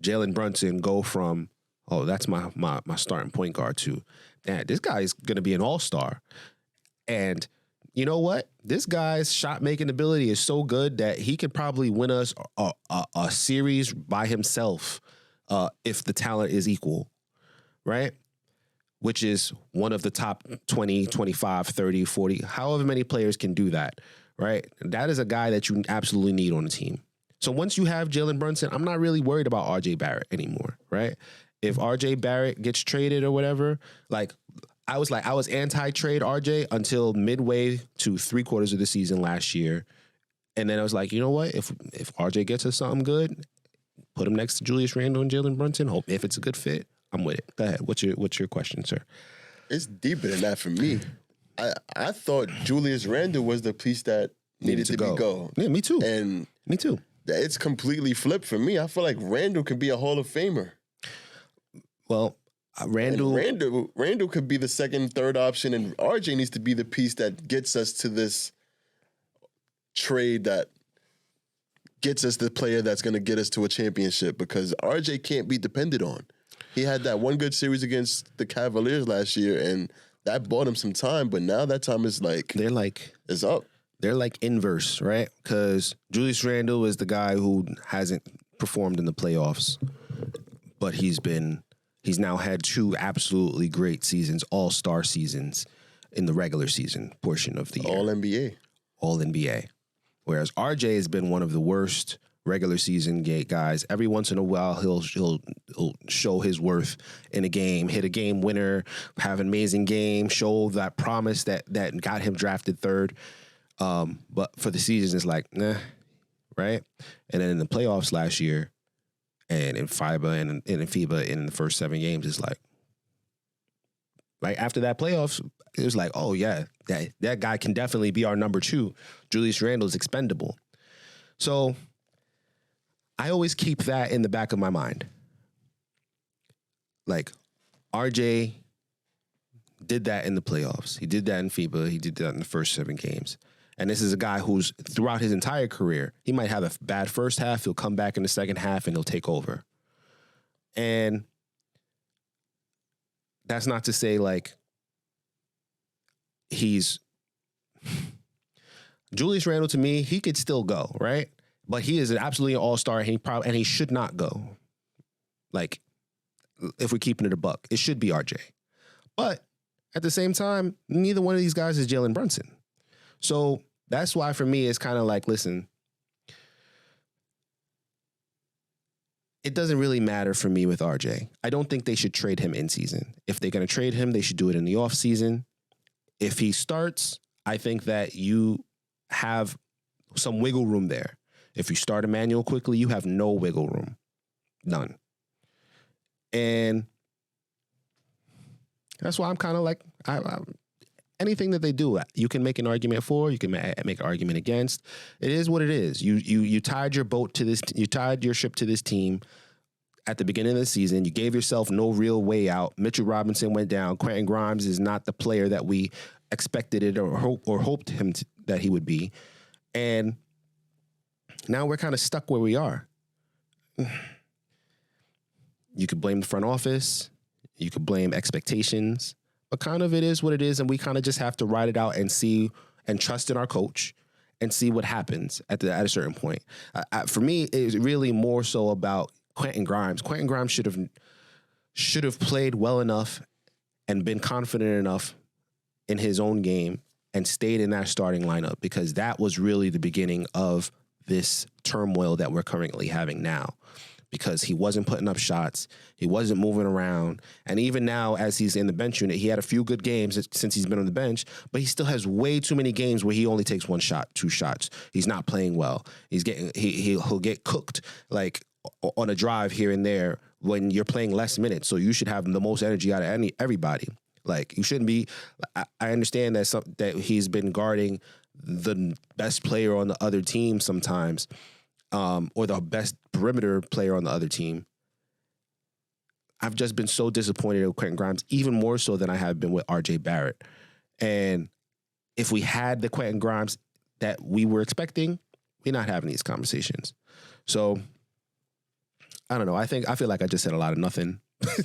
[SPEAKER 1] Jalen Brunson go from, oh, that's my starting point guard to, man, this guy is going to be an all-star. And you know what? This guy's shot-making ability is so good that he could probably win us a series by himself if the talent is equal, right? Which is one of the top 20, 25, 30, 40, however many players can do that, right? That is a guy that you absolutely need on the team. So once you have Jalen Brunson, I'm not really worried about RJ Barrett anymore, right? If RJ Barrett gets traded or whatever, I was anti-trade RJ until midway to 3/4 of the season last year. And then I was like, you know what? If RJ gets us something good, put him next to Julius Randle and Jalen Brunson. Hope if it's a good fit, I'm with it. Go ahead. What's your question, sir?
[SPEAKER 2] It's deeper than that for me. I thought Julius Randle was the piece that needed to go.
[SPEAKER 1] Yeah, me too.
[SPEAKER 2] And
[SPEAKER 1] me too.
[SPEAKER 2] It's completely flipped for me. I feel like Randle could be a Hall of Famer.
[SPEAKER 1] Well,
[SPEAKER 2] Randle could be the second, third option, and RJ needs to be the piece that gets us to this trade that gets us the player that's going to get us to a championship, because RJ can't be depended on. He had that one good series against the Cavaliers last year, and that bought him some time, but now that time is it's up.
[SPEAKER 1] They're like inverse, right? Because Julius Randle is the guy who hasn't performed in the playoffs, but he's now had 2 absolutely great seasons, all-star seasons in the regular season portion of the year. All NBA. Whereas RJ has been one of the worst regular season guys. Every once in a while, he'll show his worth in a game, hit a game winner, have an amazing game, show that promise that got him drafted 3rd. But for the season, it's like, nah, right? And then in the playoffs last year, and in FIBA and in FIBA in the first 7 games, it's like, right after that playoffs, it was like, oh yeah, that guy can definitely be our number 2. Julius Randle is expendable. So I always keep that in the back of my mind. Like, RJ did that in the playoffs. He did that in FIBA. He did that in the first 7 games. And this is a guy who's, throughout his entire career, he might have a bad first half, he'll come back in the second half, and he'll take over. And that's not to say, like, Julius Randle, to me, he could still go, right? But he is absolutely an all-star, and he should not go. Like, if we're keeping it a buck, it should be RJ. But at the same time, neither one of these guys is Jalen Brunson. So that's why, for me, it's kind of like, listen, it doesn't really matter for me with RJ. I don't think they should trade him in season. If they're going to trade him, they should do it in the off season. If he starts, I think that you have some wiggle room there. If you start Emmanuel quickly, you have no wiggle room. None. And that's why I'm kind of like, anything that they do, you can make an argument for, you can make an argument against. It is what it is. You tied your boat to this, you tied your ship to this team at the beginning of the season. You gave yourself no real way out. Mitchell Robinson went down. Quentin Grimes is not the player that we expected it or hoped him that he would be. And now we're kind of stuck where we are. You could blame the front office. You could blame expectations. But kind of it is what it is, and we kind of just have to ride it out and see and trust in our coach and see what happens at a certain point. For me, it's really more so about Quentin Grimes. Quentin Grimes should have played well enough and been confident enough in his own game and stayed in that starting lineup, because that was really the beginning of this turmoil that we're currently having now. Because he wasn't putting up shots, he wasn't moving around, and even now as he's in the bench unit, he had a few good games since he's been on the bench, but he still has way too many games where he only takes 1 shot, 2 shots. He's not playing well. He'll get cooked like on a drive here and there when you're playing less minutes. So you should have the most energy out of everybody. Like, you shouldn't be. I understand that he's been guarding the best player on the other team sometimes. Or the best perimeter player on the other team. I've just been so disappointed with Quentin Grimes, even more so than I have been with RJ Barrett. And if we had the Quentin Grimes that we were expecting, we're not having these conversations. So, I don't know. I feel like I just said a lot of nothing.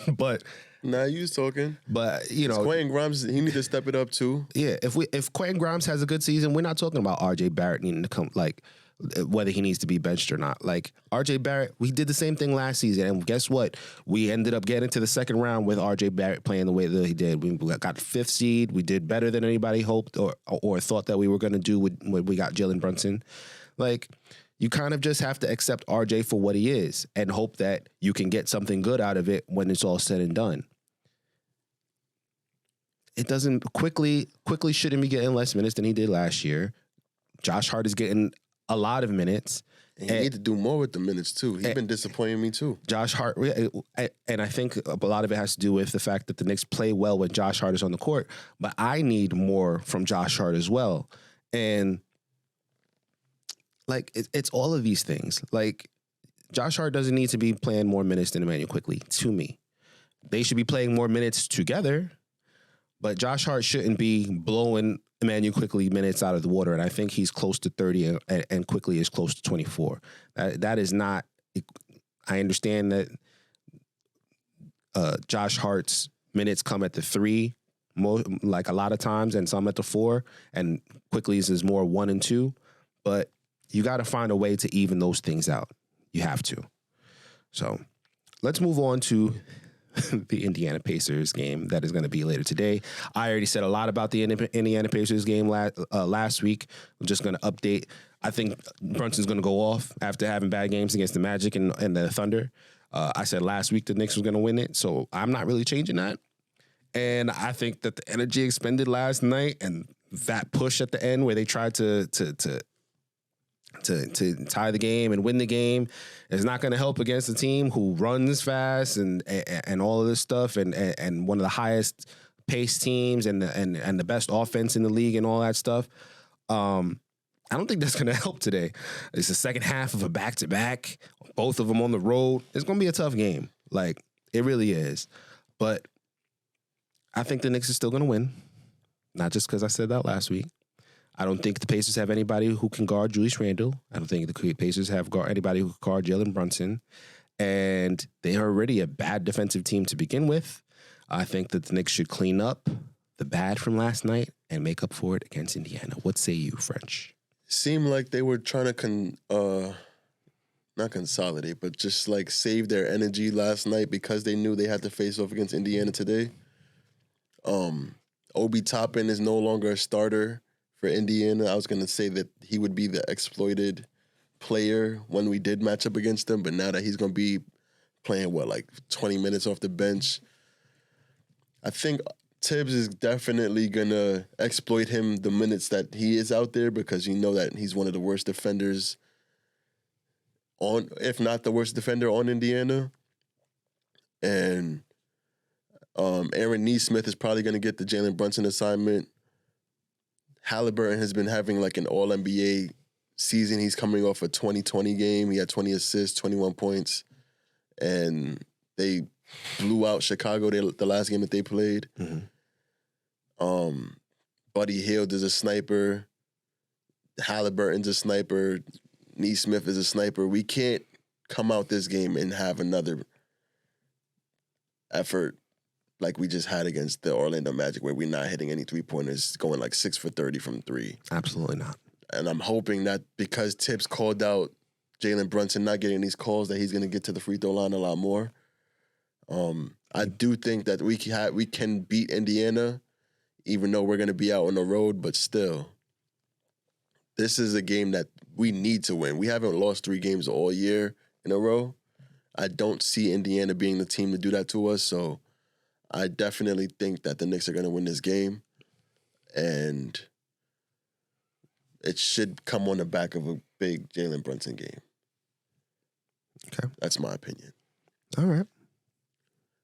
[SPEAKER 1] But
[SPEAKER 2] nah, you was talking.
[SPEAKER 1] But, you know,
[SPEAKER 2] Quentin Grimes, he need to step it up too.
[SPEAKER 1] Yeah, if Quentin Grimes has a good season, we're not talking about RJ Barrett needing to come, like, whether he needs to be benched or not. Like, RJ Barrett, we did the same thing last season, and guess what? We ended up getting to the second round with RJ Barrett playing the way that he did. We got 5th seed. We did better than anybody hoped or thought that we were going to do when we got Jalen Brunson. Like, you kind of just have to accept RJ for what he is and hope that you can get something good out of it when it's all said and done. It doesn't quickly shouldn't be getting less minutes than he did last year. Josh Hart is getting a lot of minutes.
[SPEAKER 2] And he need to do more with the minutes too. He's been disappointing me too.
[SPEAKER 1] Josh Hart, and I think a lot of it has to do with the fact that the Knicks play well when Josh Hart is on the court, but I need more from Josh Hart as well. And like, it's all of these things. Like, Josh Hart doesn't need to be playing more minutes than Immanuel Quickley, to me. They should be playing more minutes together, but Josh Hart shouldn't be blowing Immanuel Quickley minutes out of the water, and I think he's close to 30 and Quickley is close to 24. That is not. I understand that Josh Hart's minutes come at the 3, like a lot of times, and some at the 4, and Quickley's is more 1 and 2. But you got to find a way to even those things out. You have to. So let's move on to the Indiana Pacers game that is going to be later today. I already said a lot about the Indiana Pacers game last week. I'm just going to update. I think Brunson's going to go off after having bad games against the Magic and the Thunder. I said last week the Knicks was going to win it, so I'm not really changing that. And I think that the energy expended last night and that push at the end where they tried to tie the game and win the game is not going to help against a team who runs fast and all of this stuff and one of the highest paced teams and the best offense in the league and all that stuff. I don't think that's going to help today. It's the second half of a back-to-back, both of them on the road. It's going to be a tough game. Like, it really is. But I think the Knicks are still going to win. Not just because I said that last week. I don't think the Pacers have anybody who can guard Julius Randle. I don't think the Pacers have anybody who can guard Jalen Brunson. And they are already a bad defensive team to begin with. I think that the Knicks should clean up the bad from last night and make up for it against Indiana. What say you, French?
[SPEAKER 2] Seemed like they were trying to not consolidate, but just like save their energy last night because they knew they had to face off against Indiana today. Obi Toppin is no longer a starter for Indiana. I was going to say that he would be the exploited player when we did match up against them, but now that he's going to be playing, 20 minutes off the bench, I think Tibbs is definitely going to exploit him the minutes that he is out there because you know that he's one of the worst defenders if not the worst defender on Indiana. And Aaron Nesmith is probably going to get the Jalen Brunson assignment. Halliburton has been having like an all-NBA season. He's coming off a 2020 game. He had 20 assists, 21 points. And they blew out Chicago the last game that they played. Mm-hmm. Buddy Hield is a sniper. Halliburton's a sniper. Nesmith is a sniper. We can't come out this game and have another effort like we just had against the Orlando Magic where we're not hitting any three-pointers, going like 6 for 30 from 3.
[SPEAKER 1] Absolutely not.
[SPEAKER 2] And I'm hoping that because Tibbs called out Jalen Brunson not getting these calls, that he's going to get to the free throw line a lot more. I do think that we can beat Indiana, even though we're going to be out on the road, but still, this is a game that we need to win. We haven't lost 3 games all year in a row. I don't see Indiana being the team to do that to us, so I definitely think that the Knicks are going to win this game, and it should come on the back of a big Jalen Brunson game.
[SPEAKER 1] Okay.
[SPEAKER 2] That's my opinion.
[SPEAKER 1] All right.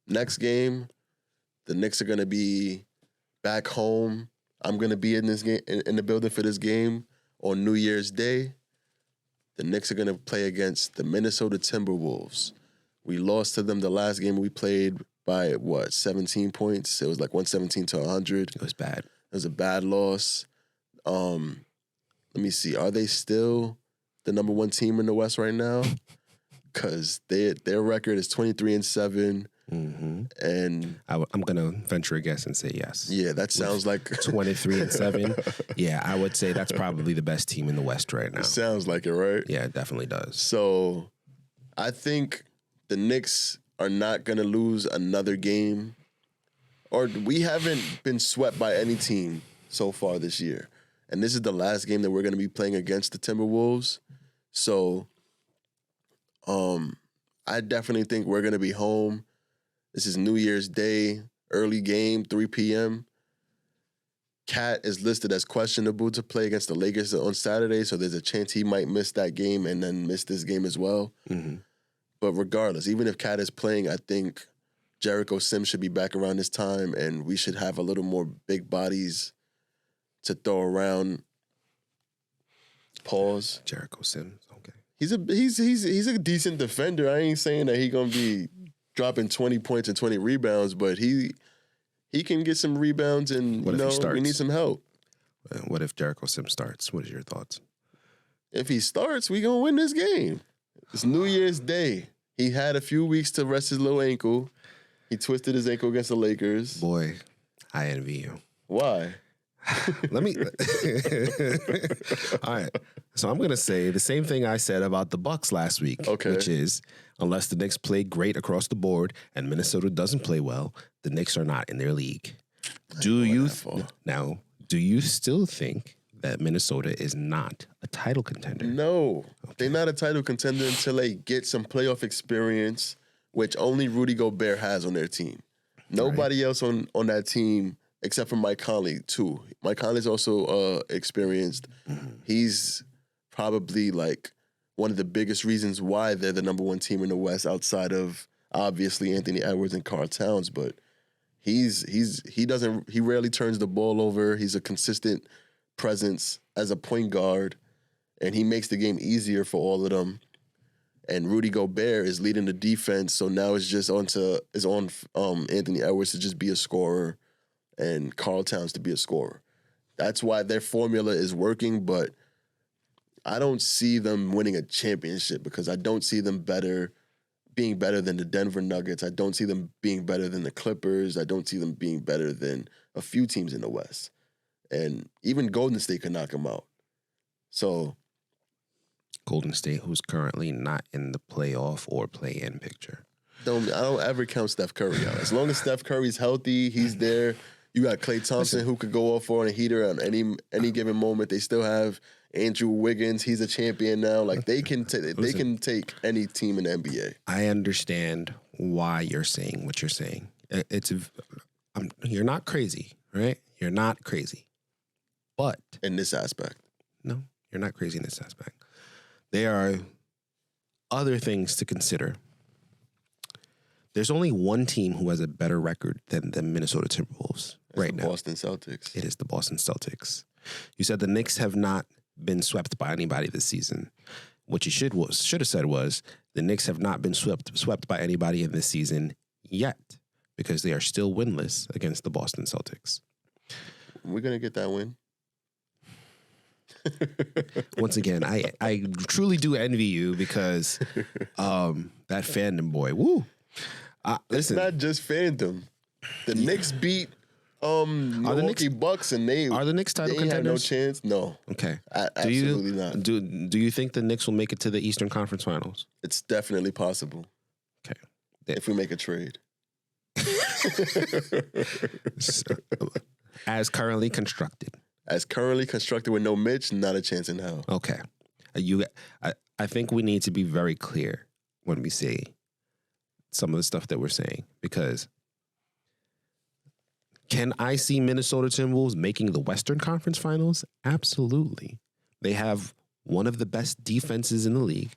[SPEAKER 2] Next game, the Knicks are going to be back home. I'm going to be in this game in the building for this game on New Year's Day. The Knicks are going to play against the Minnesota Timberwolves. We lost to them the last game we played by, 17 points? It was like 117 to 100.
[SPEAKER 1] It was bad.
[SPEAKER 2] It was a bad loss. Let me see. Are they still the number 1 team in the West right now? Because their record is 23-7.
[SPEAKER 1] Mm-hmm.
[SPEAKER 2] And
[SPEAKER 1] I'm going to venture a guess and say yes.
[SPEAKER 2] yeah, that sounds like
[SPEAKER 1] 23-7. Yeah, I would say that's probably the best team in the West right now.
[SPEAKER 2] It sounds like it, right?
[SPEAKER 1] Yeah, it definitely does.
[SPEAKER 2] So I think the Knicks are not going to lose another game. Or we haven't been swept by any team so far this year. And this is the last game that we're going to be playing against the Timberwolves. So I definitely think we're going to be home. This is New Year's Day, early game, 3 p.m. Cat is listed as questionable to play against the Lakers on Saturday, so there's a chance he might miss that game and then miss this game as well.
[SPEAKER 1] Mm-hmm.
[SPEAKER 2] But regardless, even if Cat is playing, I think Jericho Sims should be back around this time, and we should have a little more big bodies to throw around. Pause.
[SPEAKER 1] Jericho Sims, okay.
[SPEAKER 2] He's a decent defender. I ain't saying that he gonna be dropping 20 points and 20 rebounds, but he can get some rebounds, and
[SPEAKER 1] What if he starts?
[SPEAKER 2] we need some help.
[SPEAKER 1] What if Jericho Sims starts? What is your thoughts?
[SPEAKER 2] If he starts, we gonna win this game. It's New Year's Day. He had a few weeks to rest his little ankle. He twisted his ankle against the Lakers.
[SPEAKER 1] Boy, I envy you.
[SPEAKER 2] Why?
[SPEAKER 1] Let me. All right. So I'm gonna say the same thing I said about the Bucks last week,
[SPEAKER 2] Okay.
[SPEAKER 1] which is unless the Knicks play great across the board and Minnesota doesn't play well, the Knicks are not in their league. Do you still think that Minnesota is not a title contender?
[SPEAKER 2] No, they're not a title contender until they get some playoff experience, which only Rudy Gobert has on their team. Nobody else on that team, except for Mike Conley, too. Mike Conley's also experienced.
[SPEAKER 1] Mm-hmm.
[SPEAKER 2] He's probably like one of the biggest reasons why they're the number 1 team in the West, outside of obviously Anthony Edwards and Karl Towns. But he rarely turns the ball over. He's a consistent presence as a point guard, and he makes the game easier for all of them. And Rudy Gobert is leading the defense, so now it's just on Anthony Edwards to just be a scorer and Karl Towns to be a scorer. That's why their formula is working, but I don't see them winning a championship because I don't see them being better than the Denver Nuggets. I don't see them being better than the Clippers. I don't see them being better than a few teams in the West. And even Golden State could knock them out. So
[SPEAKER 1] Golden State, who's currently not in the playoff or play-in picture.
[SPEAKER 2] I don't ever count Steph Curry out. As long as Steph Curry's healthy, he's there. You got Klay Thompson who could go off on a heater on any given moment. They still have Andrew Wiggins. He's a champion now. Like they can take any team in the NBA.
[SPEAKER 1] I understand why you're saying what you're saying. You're not crazy, right? You're not crazy. But
[SPEAKER 2] In this aspect.
[SPEAKER 1] no, you're not crazy in this aspect. There are other things to consider. There's only one team who has a better record than the Minnesota Timberwolves right now.
[SPEAKER 2] Boston Celtics.
[SPEAKER 1] It is the Boston Celtics. You said the Knicks have not been swept by anybody this season. What you should have said was the Knicks have not been swept by anybody in this season yet because they are still winless against the Boston Celtics.
[SPEAKER 2] We're going to get that win.
[SPEAKER 1] Once again, I truly do envy you because that fandom boy, woo.
[SPEAKER 2] It's
[SPEAKER 1] Listen,
[SPEAKER 2] not just fandom. The Knicks beat Milwaukee Bucks, and
[SPEAKER 1] are the Knicks title
[SPEAKER 2] they had no
[SPEAKER 1] contenders?
[SPEAKER 2] chance. No,
[SPEAKER 1] Okay.
[SPEAKER 2] absolutely not.
[SPEAKER 1] Do you think the Knicks will make it to the Eastern Conference Finals?
[SPEAKER 2] It's definitely possible
[SPEAKER 1] Okay.
[SPEAKER 2] if we make a trade.
[SPEAKER 1] As currently constructed.
[SPEAKER 2] As currently constructed with no Mitch, not a chance in hell.
[SPEAKER 1] Okay. I think we need to be very clear when we say some of the stuff that we're saying, because can I see Minnesota Timberwolves making the Western Conference Finals? Absolutely. They have one of the best defenses in the league.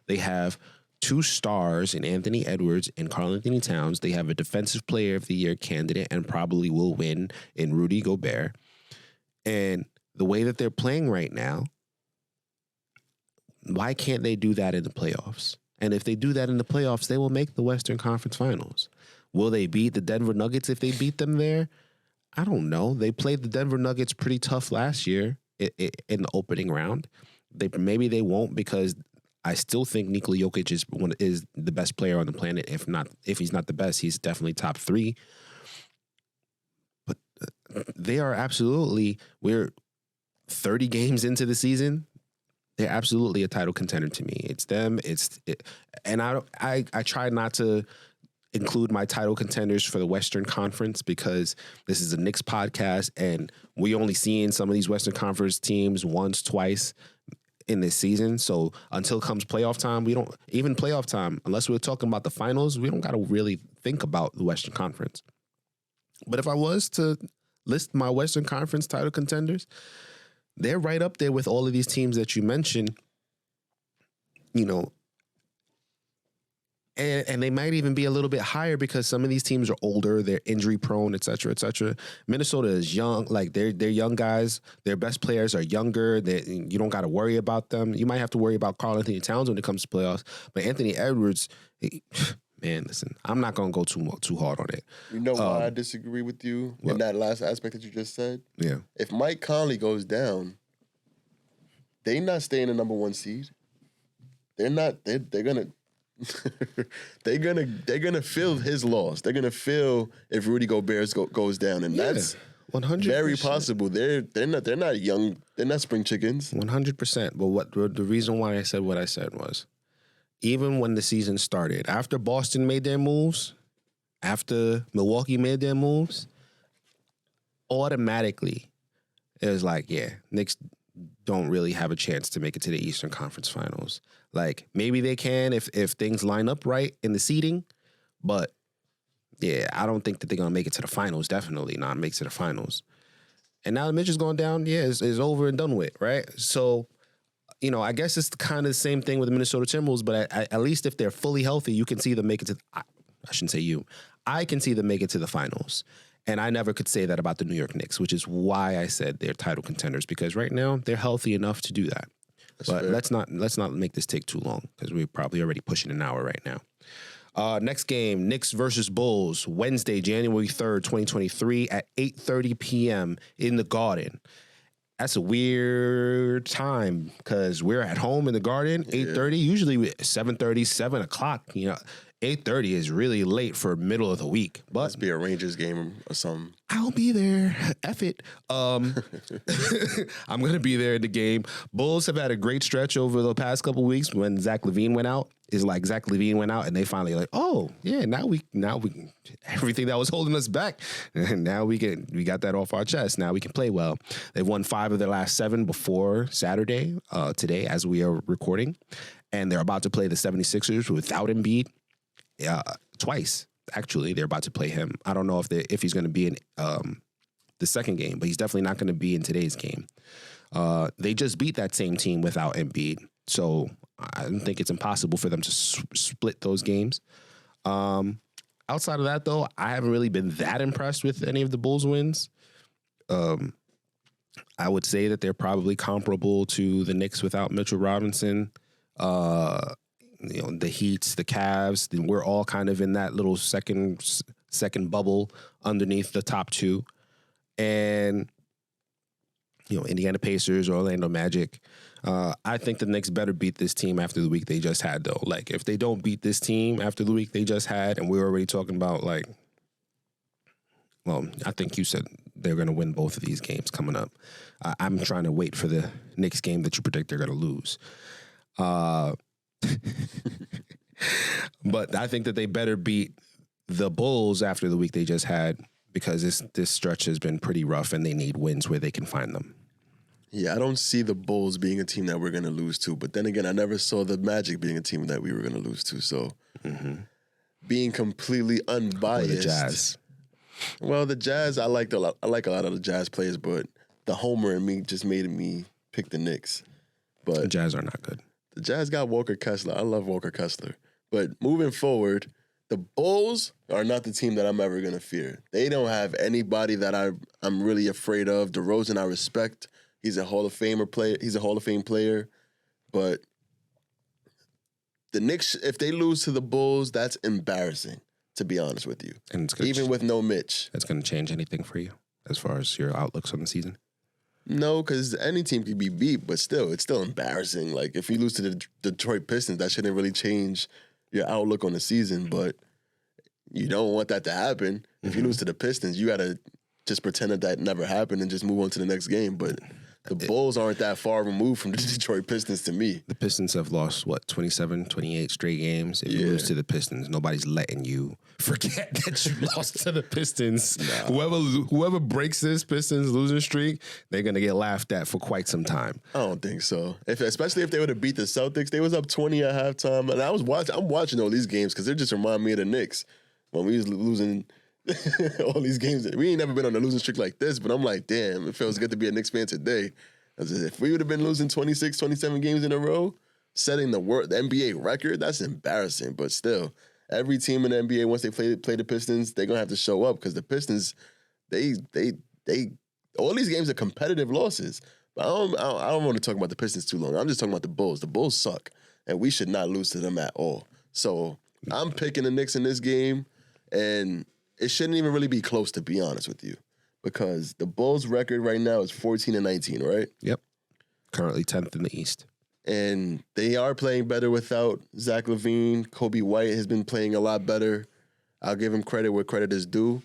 [SPEAKER 1] They have 2 stars in Anthony Edwards and Karl-Anthony Towns. They have a Defensive Player of the Year candidate and probably will win in Rudy Gobert. And the way that they're playing right now, why can't they do that in the playoffs? And if they do that in the playoffs, they will make the Western Conference Finals. Will they beat the Denver Nuggets if they beat them there? I don't know. They played the Denver Nuggets pretty tough last year in the opening round. Maybe they won't, because I still think Nikola Jokic is the best player on the planet. If he's not the best, he's definitely top 3. But they are absolutely, we're 30 games into the season. They're absolutely a title contender to me. It's them. And I try not to include my title contenders for the Western Conference because this is a Knicks podcast and we only seeing some of these Western Conference teams once, twice in this season. So until comes playoff time, unless we're talking about the finals, we don't got to really think about the Western Conference. But if I was to list my Western Conference title contenders, they're right up there with all of these teams that you mentioned, and they might even be a little bit higher because some of these teams are older, they're injury prone, et cetera, et cetera. Minnesota is young, like they're young guys. Their best players are younger. You don't got to worry about them. You might have to worry about Karl-Anthony Towns when it comes to playoffs, but Anthony Edwards, man, listen, I'm not gonna go too hard on it.
[SPEAKER 2] You know why I disagree with you in that last aspect that you just said?
[SPEAKER 1] Yeah.
[SPEAKER 2] If Mike Conley goes down, they not staying the number 1 seed. They're not. They're gonna. they're gonna feel his loss. They're gonna feel if Rudy Gobert goes down, and that's 100%. Very possible. They're not young. They're not spring chickens.
[SPEAKER 1] 100%. But the reason why I said what I said was, even when the season started, after Boston made their moves, after Milwaukee made their moves, automatically it was like, yeah, Knicks don't really have a chance to make it to the Eastern Conference Finals. Like, maybe they can if things line up right in the seeding, but yeah, I don't think that they're going to make it to the finals. Definitely not make it to the finals. And now the Mitch is going down, it's over and done with, right? So, I guess it's kind of the same thing with the Minnesota Timberwolves, but at least if they're fully healthy, you can see them make it to, I shouldn't say you, I can see them make it to the finals. And I never could say that about the New York Knicks, which is why I said they're title contenders, because right now they're healthy enough to do that. That's but fair. Let's not make this take too long, because we're probably already pushing an hour right now. Next game, Knicks versus Bulls, Wednesday, January 3rd, 2023 at 8:30 p.m. in the Garden. That's a weird time because we're at home in the Garden, 8:30, usually 7:30, 7 o'clock, 8:30 is really late for middle of the week. But
[SPEAKER 2] must be a Rangers game or something.
[SPEAKER 1] I'll be there. F it. I'm going to be there in the game. Bulls have had a great stretch over the past couple of weeks when Zach LaVine went out. It's like Zach LaVine went out and they finally like, oh, yeah, now we everything that was holding us back, and now we got that off our chest. Now we can play well. They've won 5 of their last 7 before Saturday, today as we are recording, and they're about to play the 76ers without Embiid. Twice. Actually, they're about to play him. I don't know if he's going to be in the second game, but he's definitely not going to be in today's game. They just beat that same team without Embiid, so I don't think it's impossible for them to split those games. Outside of that, though, I haven't really been that impressed with any of the Bulls wins. I would say that they're probably comparable to the Knicks without Mitchell Robinson. The Heats, the Cavs, then we're all kind of in that little second bubble underneath the top 2. And, Indiana Pacers, Orlando Magic. I think the Knicks better beat this team after the week they just had, though. Like, if they don't beat this team after the week they just had, and we're already talking about, like, well, I think you said they're going to win both of these games coming up. I'm trying to wait for the Knicks game that you predict they're going to lose. But I think that they better beat the Bulls after the week they just had, because this stretch has been pretty rough, and they need wins where they can find them.
[SPEAKER 2] Yeah, I don't see the Bulls being a team that we're going to lose to. But then again, I never saw the Magic being a team that we were going to lose to. So being completely unbiased.
[SPEAKER 1] Or the Jazz.
[SPEAKER 2] Well, the Jazz, I like a lot of the Jazz players, but the homer in me just made me pick the Knicks. But
[SPEAKER 1] The Jazz are not good.
[SPEAKER 2] the Jazz got Walker Kessler. I love Walker Kessler. But moving forward, the Bulls are not the team that I'm ever going to fear. They don't have anybody that I'm really afraid of. DeRozan, I respect. He's a Hall of Famer player. He's a Hall of Fame player. But the Knicks, if they lose to the Bulls, that's embarrassing, to be honest with you.
[SPEAKER 1] And it's gonna
[SPEAKER 2] Even with no Mitch.
[SPEAKER 1] It's going to change anything for you as far as your outlooks on the season?
[SPEAKER 2] No, because any team could be beat, but still, it's still embarrassing. Like, if you lose to the Detroit Pistons, that shouldn't really change your outlook on the season, but you don't want that to happen. If you lose to the Pistons, you got to just pretend that never happened and just move on to the next game. But the Bulls aren't that far removed from the Detroit Pistons to me.
[SPEAKER 1] The Pistons have lost, 27, 28 straight games? If you lose to the Pistons, nobody's letting you forget that you lost to the Pistons. Whoever breaks this Pistons losing streak, they're going to get laughed at for quite some time.
[SPEAKER 2] I don't think so. Especially if they would have beat the Celtics. They was up 20 at halftime. And I'm watching all these games because they just remind me of the Knicks when we was losing all these games. We ain't never been on a losing streak like this, but I'm like, damn, it feels good to be a Knicks fan today. If we would have been losing 26, 27 games in a row, setting the NBA record, that's embarrassing. But still, every team in the NBA, once they play the Pistons, they're going to have to show up because the Pistons, they all these games are competitive losses. But I don't want to talk about the Pistons too long. I'm just talking about the Bulls. The Bulls suck, and we should not lose to them at all. So I'm picking the Knicks in this game, and it shouldn't even really be close, to be honest with you, because the Bulls' record right now is 14-19, right?
[SPEAKER 1] Yep. Currently 10th in the East.
[SPEAKER 2] And they are playing better without Zach LaVine. Kobe White has been playing a lot better. I'll give him credit where credit is due.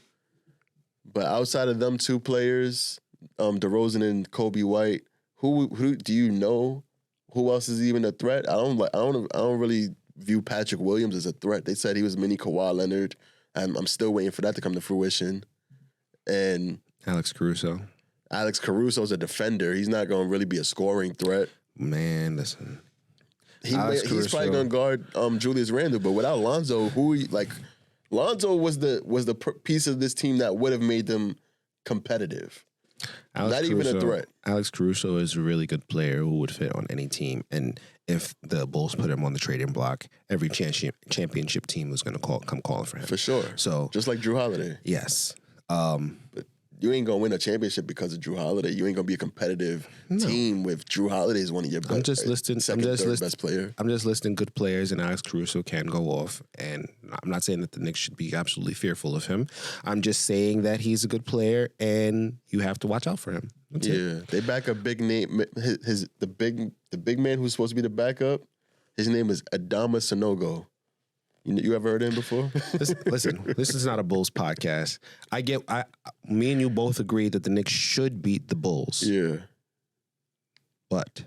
[SPEAKER 2] But outside of them two players, DeRozan and Kobe White, who do you know? Who else is even a threat? I don't really view Patrick Williams as a threat. They said he was mini Kawhi Leonard. I'm still waiting for that to come to fruition. And
[SPEAKER 1] Alex Caruso
[SPEAKER 2] is a defender. He's not going to really be a scoring threat.
[SPEAKER 1] Man, listen.
[SPEAKER 2] He's probably going to guard Julius Randle, but without Lonzo, Lonzo was the piece of this team that would have made them competitive. Even a threat.
[SPEAKER 1] Alex Caruso is a really good player who would fit on any team, and if the Bulls put him on the trading block, every championship team was going to come calling for him.
[SPEAKER 2] For sure.
[SPEAKER 1] So
[SPEAKER 2] just like Drew Holiday.
[SPEAKER 1] Yes.
[SPEAKER 2] But you ain't going to win a championship because of Drew Holiday. You ain't going to be a competitive team with Drew Holiday as one of your best.
[SPEAKER 1] I'm just listing
[SPEAKER 2] best player.
[SPEAKER 1] I'm just listing good players, and Alex Caruso can go off. And I'm not saying that the Knicks should be absolutely fearful of him. I'm just saying that he's a good player, and you have to watch out for him. That's it.
[SPEAKER 2] They back a big name. The big man who's supposed to be the backup. His name is Adama Sanogo. You ever heard of him before?
[SPEAKER 1] Listen, this is not a Bulls podcast. Me and you both agree that the Knicks should beat the Bulls.
[SPEAKER 2] Yeah.
[SPEAKER 1] But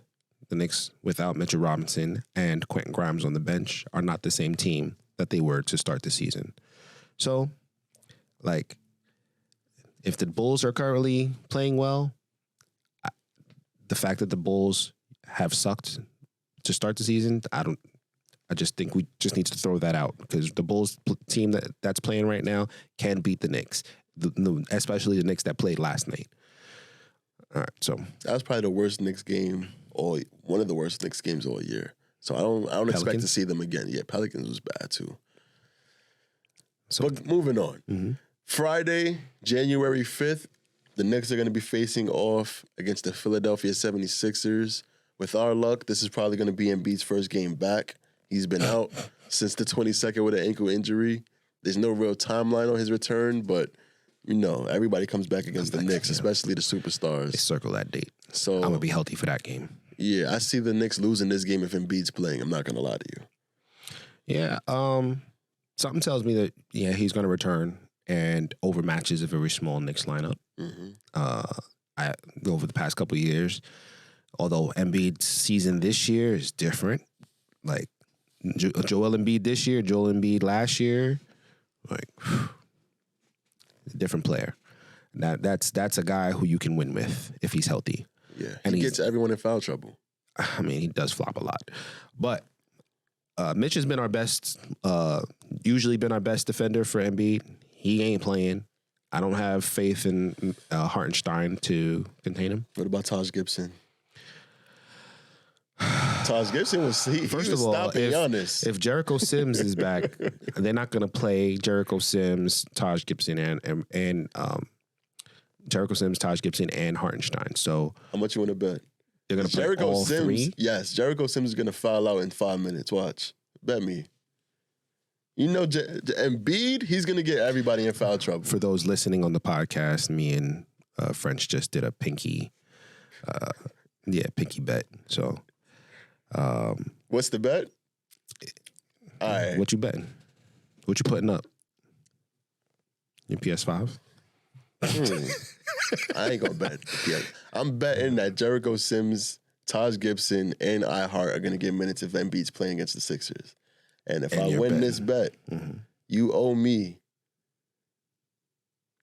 [SPEAKER 1] the Knicks, without Mitchell Robinson and Quentin Grimes on the bench, are not the same team that they were to start the season. So, if the Bulls are currently playing well, the fact that the Bulls have sucked to start the season, I just think we just need to throw that out because the Bulls team that's playing right now can beat the Knicks, especially the Knicks that played last night. All right, so
[SPEAKER 2] that was probably the worst Knicks game, one of the worst Knicks games all year. So I don't expect to see them again. Yeah, Pelicans was bad too. So, but moving on, Friday, January 5th, the Knicks are going to be facing off against the Philadelphia 76ers. With our luck, this is probably going to be Embiid's first game back. He's been out since the 22nd with an ankle injury. There's no real timeline on his return, but, everybody comes back against the Knicks, especially the superstars.
[SPEAKER 1] They circle that date.
[SPEAKER 2] So
[SPEAKER 1] I'm going to be healthy for that game.
[SPEAKER 2] Yeah, I see the Knicks losing this game if Embiid's playing. I'm not going to lie to you.
[SPEAKER 1] Yeah, something tells me that, he's going to return and overmatches a very small Knicks lineup. Over the past couple of years, although Embiid's season this year is different, like Joel Embiid this year, Joel Embiid last year, different player. That's a guy who you can win with if he's healthy.
[SPEAKER 2] Yeah,
[SPEAKER 1] And
[SPEAKER 2] he
[SPEAKER 1] he's-
[SPEAKER 2] gets everyone in foul trouble.
[SPEAKER 1] I mean, he does flop a lot, but Mitch has been our best, usually been our best defender for Embiid. He ain't playing. I don't have faith in Hartenstein to contain him.
[SPEAKER 2] What about Taj Gibson? Taj Gibson was
[SPEAKER 1] First of all,
[SPEAKER 2] stopping Giannis.
[SPEAKER 1] if Jericho Sims is back, they're not going to play Jericho Sims, Taj Gibson, and Jericho Sims, Taj Gibson, and Hartenstein. So
[SPEAKER 2] How much you want to bet?
[SPEAKER 1] they're going to play
[SPEAKER 2] Jericho
[SPEAKER 1] all
[SPEAKER 2] Sims.
[SPEAKER 1] three.
[SPEAKER 2] Yes, Jericho Sims is going to foul out in 5 minutes. Watch. Bet me. You know, Embiid, he's going to get everybody in foul trouble.
[SPEAKER 1] For those listening on the podcast, me and French just did a pinky bet. So
[SPEAKER 2] What's the bet? All right.
[SPEAKER 1] what you betting? What you putting up? Your PS5?
[SPEAKER 2] I ain't gonna bet. Yeah. I'm betting that Jericho Sims, Taj Gibson, and iHeart are gonna get minutes if Embiid's playing against the Sixers. And if
[SPEAKER 1] And
[SPEAKER 2] I
[SPEAKER 1] you're
[SPEAKER 2] win
[SPEAKER 1] betting.
[SPEAKER 2] this bet, you owe me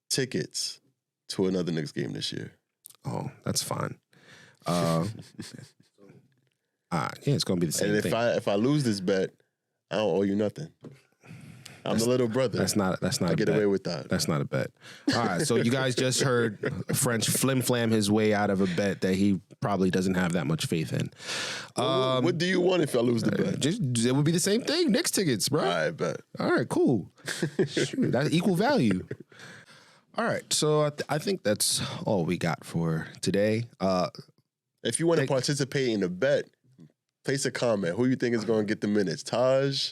[SPEAKER 2] tickets to another Knicks game this year.
[SPEAKER 1] Oh, that's fine. Yeah, it's gonna be the same
[SPEAKER 2] And
[SPEAKER 1] thing.
[SPEAKER 2] if I lose this bet, I don't owe you nothing. I'm the little brother.
[SPEAKER 1] That's not
[SPEAKER 2] I
[SPEAKER 1] a
[SPEAKER 2] get
[SPEAKER 1] bet.
[SPEAKER 2] away with that.
[SPEAKER 1] That's not a bet. All right, so you guys just heard French flim-flam his way out of a bet that he probably doesn't have that much faith in.
[SPEAKER 2] What do you want if I lose the bet?
[SPEAKER 1] Just it would be the same thing. Knicks tickets, bro.
[SPEAKER 2] All right, bet.
[SPEAKER 1] All right, cool. Shoot, that's equal value. All right, so I think that's all we got for today.
[SPEAKER 2] If you want to participate in the bet, place a comment. Who you think is going to get the minutes? Taj?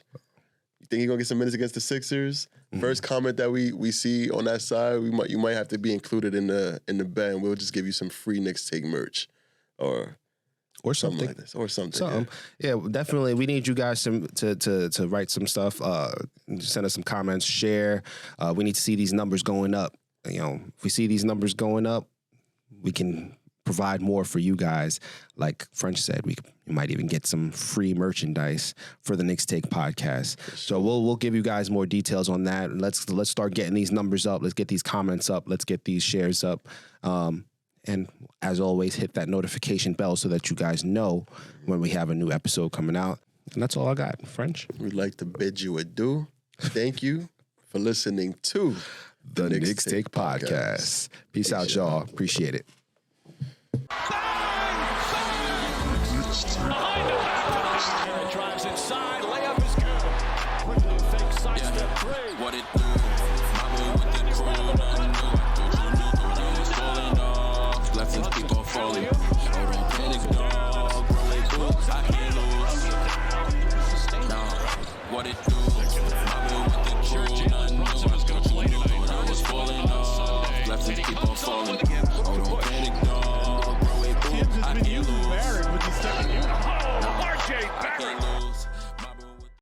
[SPEAKER 2] You think he's going to get some minutes against the Sixers? First comment that we see on that side, you might have to be included in the bet, and we'll just give you some free Knicks Take merch or
[SPEAKER 1] Or
[SPEAKER 2] something
[SPEAKER 1] something.
[SPEAKER 2] like this, or something.
[SPEAKER 1] Something. Yeah, definitely. We need you guys to write some stuff. Send us some comments. Share. We need to see these numbers going up. You know, if we see these numbers going up, we can provide more for you guys. Like French said, we might even get some free merchandise for the Knicks Take podcast. So we'll give you guys more details on that. Let's start getting these numbers up. Let's get these comments up. Let's get these shares up. And as always, hit that notification bell so that you guys know when we have a new episode coming out. And that's all I got. French.
[SPEAKER 2] We'd like to bid you adieu. Thank you for listening to
[SPEAKER 1] The Knicks Take podcast. Peace out, y'all. Appreciate it.